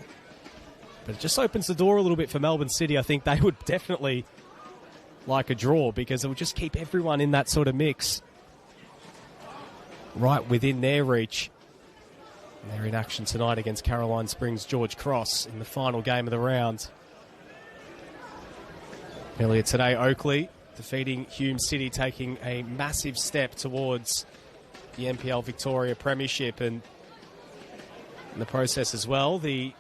But it just opens the door a little bit for Melbourne City. I think they would definitely like a draw because it will just keep everyone in that sort of mix right within their reach. And they're in action tonight against Caroline Springs George Cross in the final game of the round. Earlier today, Oakley defeating Hume City, taking a massive step towards the NPL Victoria Premiership, and in the process as well, the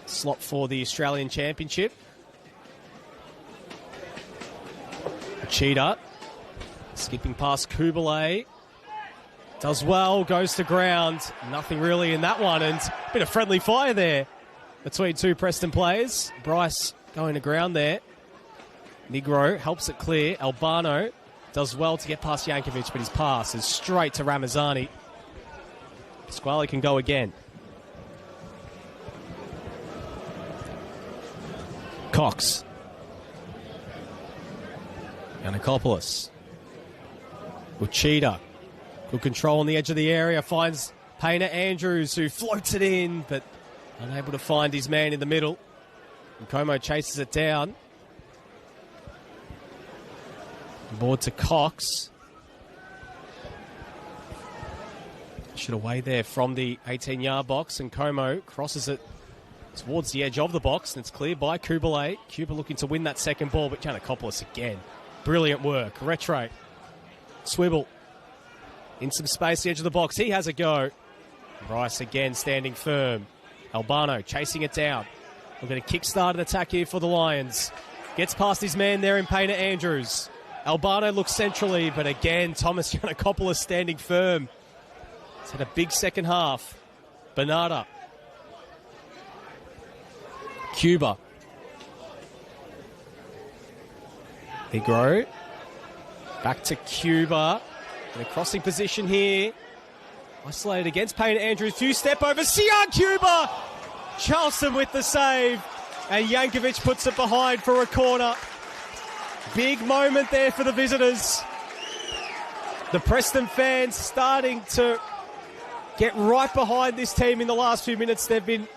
slot for the Australian Championship. Cheetah skipping past Kubalay. Does well, goes to ground. Nothing really in that one, and a bit of friendly fire there between two Preston players. Bryce going to ground there. Negro helps it clear. Albano does well to get past Yankovic, but his pass is straight to Ramazani. Pasquale can go again. Cox. Yanakopoulos. Uchida. Good control on the edge of the area. Finds Painter Andrews, who floats it in, but unable to find his man in the middle. And Como chases it down. Board to Cox. Should away there from the 18-yard box, and Como crosses it towards the edge of the box, and it's cleared by Kubalay. Cuba looking to win that second ball, but Yanakopoulos again. Brilliant work. Retro. Swibble. In some space, the edge of the box. He has a go. Bryce again standing firm. Albano chasing it down. We're going to kickstart an attack here for the Lions. Gets past his man there in Painter Andrews. Albano looks centrally, but again, Thomas Yanakopoulos standing firm. He's had a big second half. Bernarda. Cuba. Negro. Back to Cuba. In a crossing position here. Isolated against Painter Andrews. Few step over. Sian Cuba. Charleston with the save. And Yankovic puts it behind for a corner. Big moment there for the visitors. The Preston fans starting to get right behind this team in the last few minutes. They've been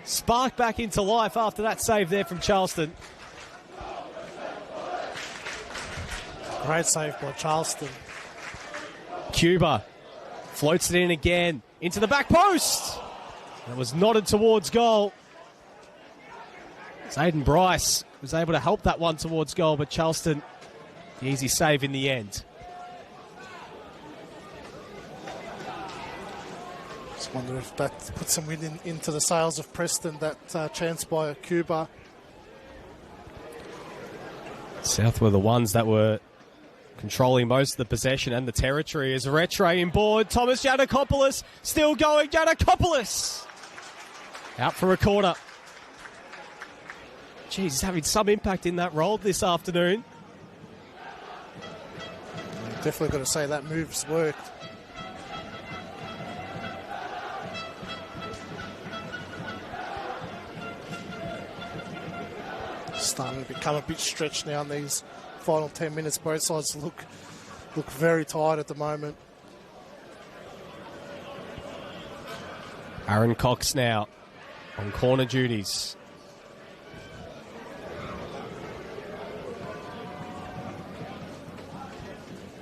sparked back into life after that save there from Charleston. Great save by Charleston. Cuba floats it in again into the back post. It was nodded towards goal. Aiden Bryce was able to help that one towards goal, but Charleston, the easy save in the end. Just wonder if that puts some wind into the sails of Preston, that chance by Cuba. South were the ones that were controlling most of the possession and the territory as Retre in board. Thomas Yanakopoulos still going. Yanakopoulos out for a corner. Jeez, he's having some impact in that role this afternoon. Definitely got to say that move's worked. Starting to become a bit stretched now in these final 10 minutes. Both sides look very tired at the moment. Aaron Cox now on corner duties.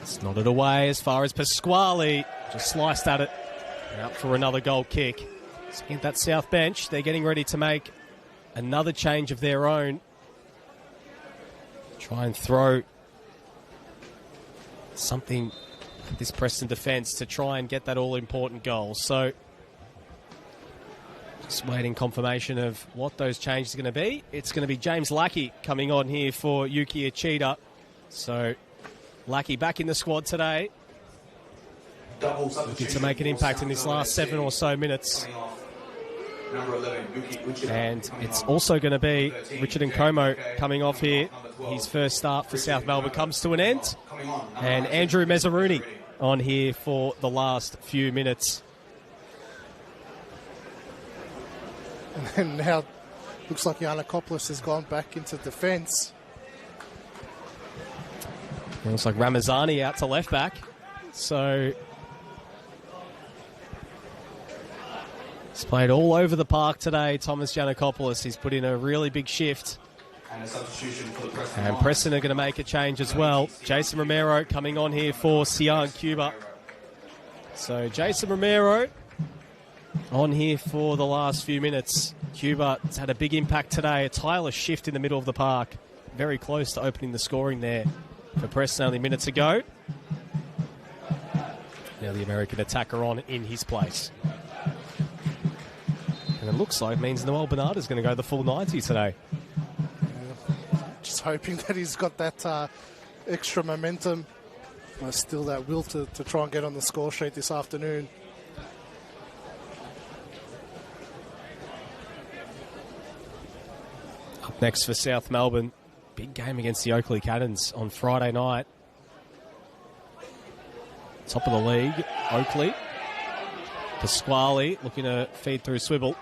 It's nodded away as far as Pasquale just sliced at it. Out for another goal kick. So at that south bench, they're getting ready to make another change of their own. Try and throw something at this Preston defence to try and get that all-important goal. So just waiting confirmation of what those changes are going to be. It's going to be James Lackey coming on here for Yuki Uchida. So Lackey back in the squad today. Looking to make an impact in this last 7 or so minutes. And it's also going to be Richard Nkomo coming off here. His first start for South Melbourne comes to an end. And Andrew Mezzaruni on here for the last few minutes. And then now looks like Yanakopoulos has gone back into defence. It looks like Ramazani out to left back. So he's played all over the park today, Thomas Yanakopoulos. He's put in a really big shift. And a substitution for the Preston. And Preston are going to make a change as well. Jason Romero coming on here for Sian Cuba. So Jason Romero on here for the last few minutes. Cuba has had a big impact today. A tireless shift in the middle of the park. Very close to opening the scoring there for Preston only minutes ago. Now the American attacker on in his place. And it looks like it means Noel Bernard is going to go the full 90 today. Just hoping that he's got that extra momentum. Still that will to try and get on the score sheet this afternoon. Up next for South Melbourne, Big game against the Oakley Cannons on Friday night. Top of the league, Oakley. Pasquale looking to feed through Swibble.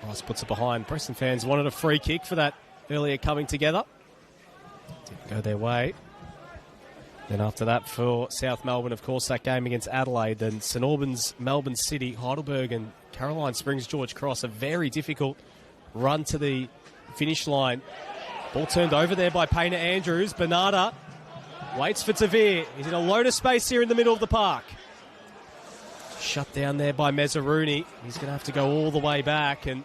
Rice puts it behind. Preston fans wanted a free kick for that earlier coming together. Didn't go their way. Then after that for South Melbourne, of course, that game against Adelaide. Then St Albans, Melbourne City, Heidelberg and Caroline Springs, George Cross. A very difficult run to the finish line. Ball turned over there by Paynter Andrews. Bernarda waits for Tavir. He's in a load of space here in the middle of the park. Shut down there by Mezzaruni. He's going to have to go all the way back. And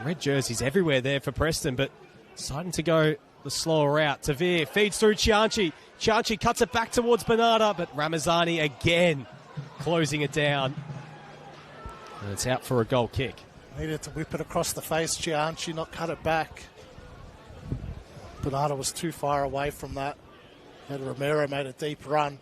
red jerseys everywhere there for Preston, but deciding to go the slower route. Tavir feeds through Cianci. Cianci cuts it back towards Bernarda, but Ramazani again closing it down. And it's out for a goal kick. Needed to whip it across the face, Cianci, not cut it back. Bernarda was too far away from that. And Romero made a deep run.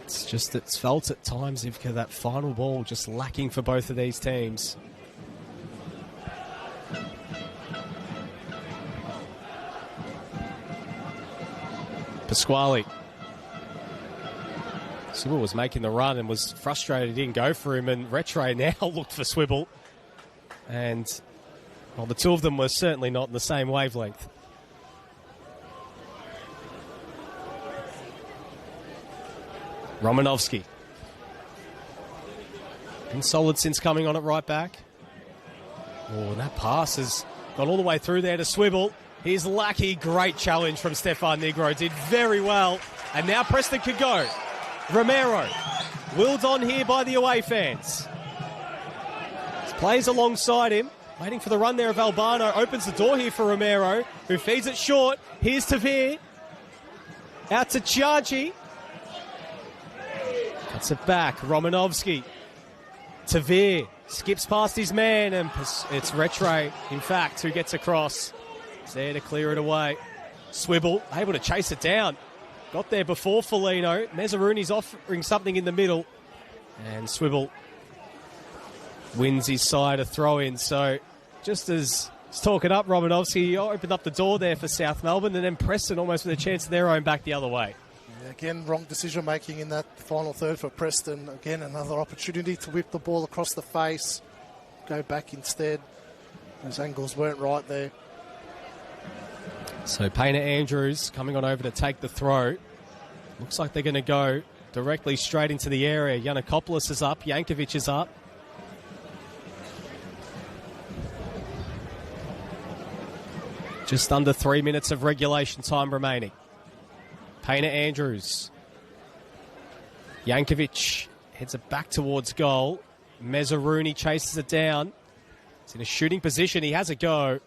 It's felt at times, Ivka, that final ball just lacking for both of these teams. Pasquale. Swibble was making the run and was frustrated, didn't go for him, and Retre now looked for Swibble. And, well, the two of them were certainly not in the same wavelength. Romanovsky. Been solid since coming on at right back. Oh, and that pass has gone all the way through there to Swibble. Here's Lackey. Great challenge from Stefan Negro. Did very well. And now Preston could go. Romero. Willed on here by the away fans. Plays alongside him. Waiting for the run there of Albano. Opens the door here for Romero, who feeds it short. Here's Tavir. Out to Cianci. Cuts it back. Romanovsky. Tavir skips past his man, and it's Retre, in fact, who gets across. He's there to clear it away. Swibble able to chase it down. Got there before Foligno. Mezzaruni's offering something in the middle. And Swibble wins his side a throw-in. So just as he's talking up, Romanovsky opened up the door there for South Melbourne, and then Preston almost with a chance of their own back the other way. Again, wrong decision-making in that final third for Preston. Again, another opportunity to whip the ball across the face. Go back instead. Those angles weren't right there. So Paynter Andrews coming on over to take the throw. Looks like they're going to go directly straight into the area. Yannikopoulos is up. Yankovic is up. Just under 3 minutes of regulation time remaining. Paynter Andrews. Yankovic heads it back towards goal. Mezzaruni chases it down. He's in a shooting position. He has a go.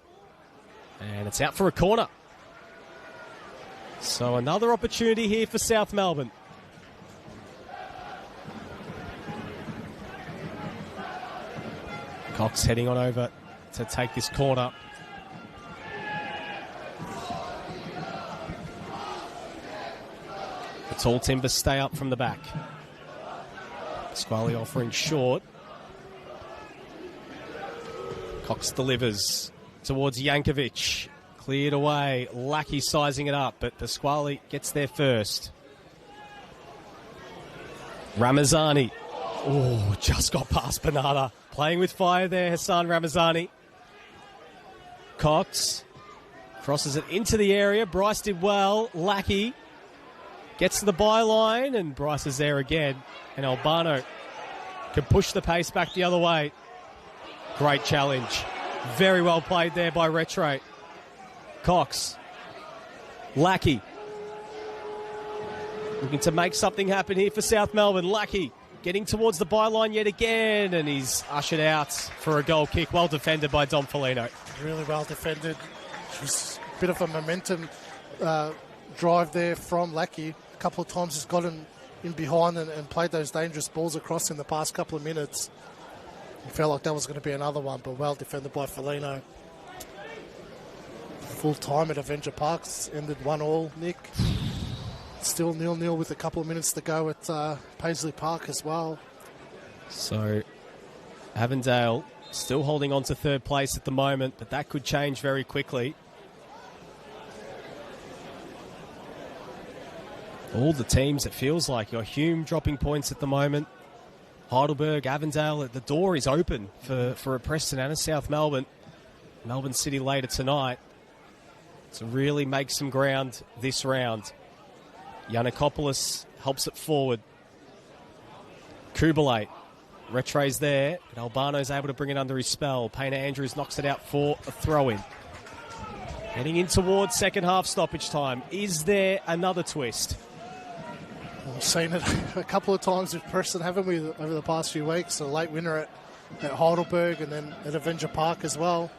And it's out for a corner. So another opportunity here for South Melbourne. Cox heading on over to take this corner. The tall Timbers stay up from the back. Pasquale offering short. Cox delivers towards Yankovic. Cleared away. Lackey sizing it up, but Pasquale gets there first. Ramazani. Oh, just got past Bernarda. Playing with fire there, Hassan Ramazani. Cox crosses it into the area. Bryce did well. Lackey gets to the byline, and Bryce is there again. And Albano can push the pace back the other way. Great challenge. Very well played there by Retre. Cox. Lackey. Looking to make something happen here for South Melbourne. Lackey getting towards the byline yet again, and he's ushered out for a goal kick. Well defended by Dom Foligno. Really well defended. It was a bit of a momentum drive there from Lackey. A couple of times he's gotten in behind and played those dangerous balls across in the past couple of minutes. He felt like that was going to be another one, but well defended by Foligno. Full time at Avenger Parks ended 1-1, Nick. Still 0-0 with a couple of minutes to go at Paisley Park as well. So Avondale still holding on to third place at the moment, but that could change very quickly. All the teams, it feels like. You're Hume dropping points at the moment. Heidelberg, Avondale, the door is open for a Preston and a South Melbourne. Melbourne City later tonight to really make some ground this round. Yannikopoulos helps it forward. Kubalate. Retre's there, but Albano's able to bring it under his spell. Painter Andrews knocks it out for a throw-in. Heading in towards second half stoppage time. Is there another twist? We've seen it a couple of times with Preston, haven't we, over the past few weeks? A late winner at Heidelberg and then at Avenger Park as well.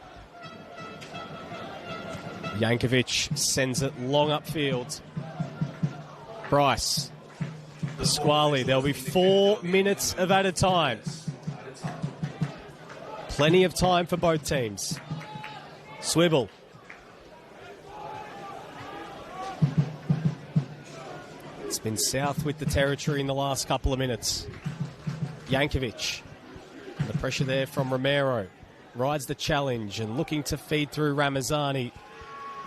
Yankovic sends it long upfield. Bryce. Pasquale. There'll be 4 minutes of added time. Plenty of time for both teams. Swibble. It's been south with the territory in the last couple of minutes. Yankovic. The pressure there from Romero. Rides the challenge and looking to feed through Ramazani.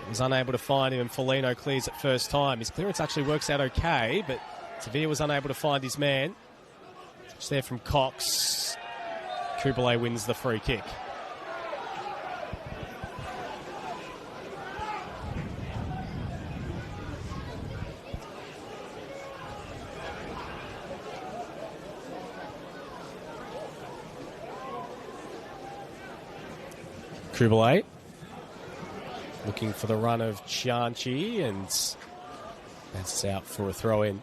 Was unable to find him, and Foligno clears it first time. His clearance actually works out okay, but Tavir was unable to find his man. It's there from Cox. Kubalay wins the free kick. Kubalay looking for the run of Chianchi, and that's out for a throw-in.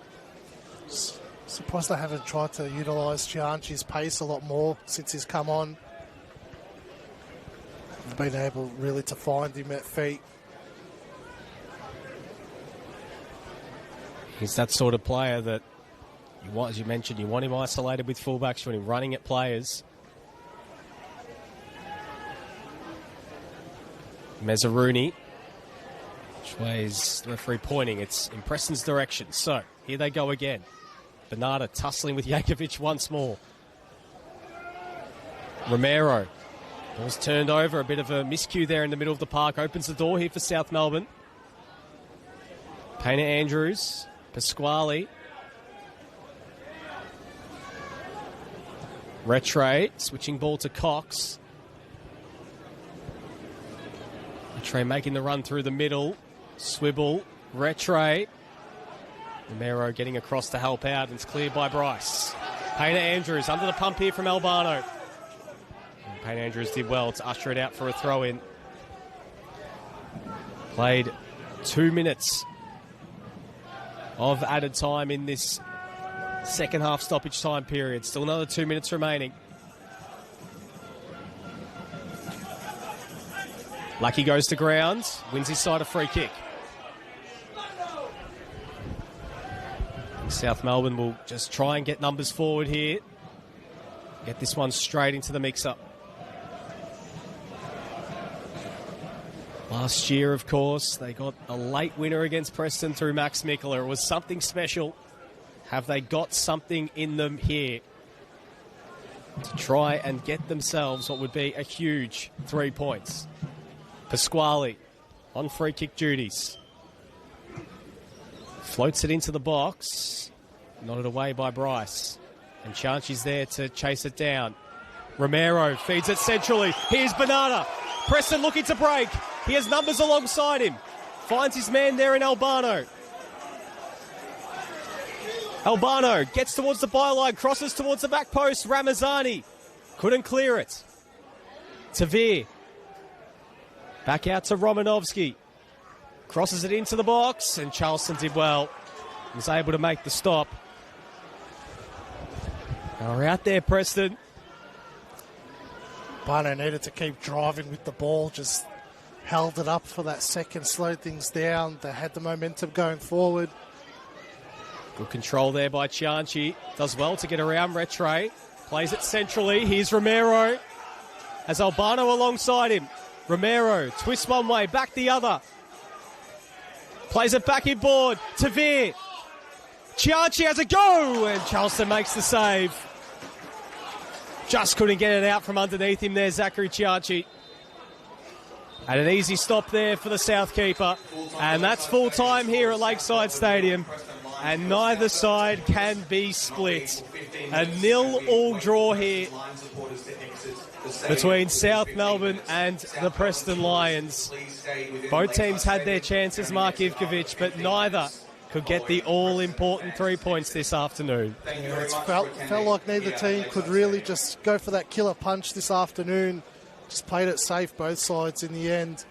Surprised they haven't tried to utilise Chianchi's pace a lot more since he's come on. Been able really to find him at feet. He's that sort of player that you want, as you mentioned, you want him isolated with fullbacks, you want him running at players. Mezzaruni. Which way is the referee pointing? It's in Preston's direction. So, here they go again. Bernarda tussling with Yankovic once more. Romero. Ball's turned over. A bit of a miscue there in the middle of the park. Opens the door here for South Melbourne. Painter Andrews. Pasquale. Retre. Switching ball to Cox. Retre making the run through the middle. Swibble. Retre. Romero getting across to help out, and it's cleared by Bryce. Painter Andrews under the pump here from Albano. And Painter Andrews did well to usher it out for a throw-in. Played 2 minutes of added time in this second half stoppage time period. Still another 2 minutes remaining. Lucky goes to ground, wins his side a free kick. South Melbourne will just try and get numbers forward here. Get this one straight into the mix-up. Last year, of course, they got a late winner against Preston through Max Mikkeler. It was something special. Have they got something in them here to try and get themselves what would be a huge 3 points? Pasquale on free kick duties. Floats it into the box. Nodded away by Bryce. And Chianchi's there to chase it down. Romero feeds it centrally. Here's Bernarda. Preston looking to break. He has numbers alongside him. Finds his man there in Albano. Albano gets towards the byline. Crosses towards the back post. Ramazani couldn't clear it. Tavir. Back out to Romanovsky. Crosses it into the box, and Charleston did well. He was able to make the stop. Now we're out there, Preston. Barno needed to keep driving with the ball, just held it up for that second, slowed things down. They had the momentum going forward. Good control there by Chianchi. Does well to get around Retre. Plays it centrally. Here's Romero. Has Albano alongside him. Romero twists one way, back the other. Plays it back inboard. Tavir. Chianchi has a go, and Charleston makes the save. Just couldn't get it out from underneath him there, Zachary Chiachi. And an easy stop there for the South keeper. And that's full time here at Lakeside Stadium. And neither side can be split. A 0-all draw here between South Melbourne and the Preston Lions. Both teams had their chances, Mark Ivkovic, but neither could get the all-important 3 points this afternoon. It felt like neither team could really just go for that killer punch this afternoon. Just played it safe, both sides in the end.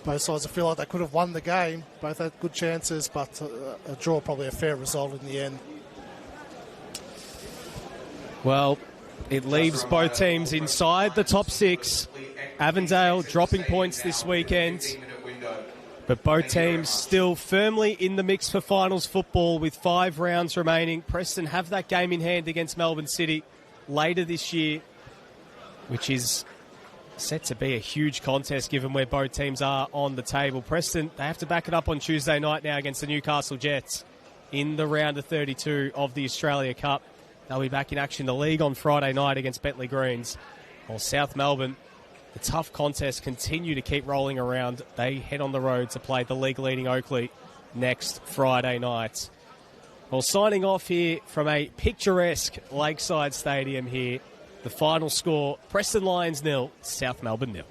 Both sides, I feel like they could have won the game. Both had good chances, but a draw, probably a fair result in the end. Well, it leaves both teams inside the top 6. Avondale dropping points this weekend. But both teams still firmly in the mix for finals football with 5 rounds remaining. Preston have that game in hand against Melbourne City later this year, which is set to be a huge contest given where both teams are on the table. Preston, they have to back it up on Tuesday night now against the Newcastle Jets in the round of 32 of the Australia Cup. They'll be back in action in the league on Friday night against Bentley Greens. While South Melbourne, the tough contests continue to keep rolling around. They head on the road to play the league-leading Oakley next Friday night. Well, signing off here from a picturesque Lakeside Stadium here, the final score, Preston Lions 0, South Melbourne 0.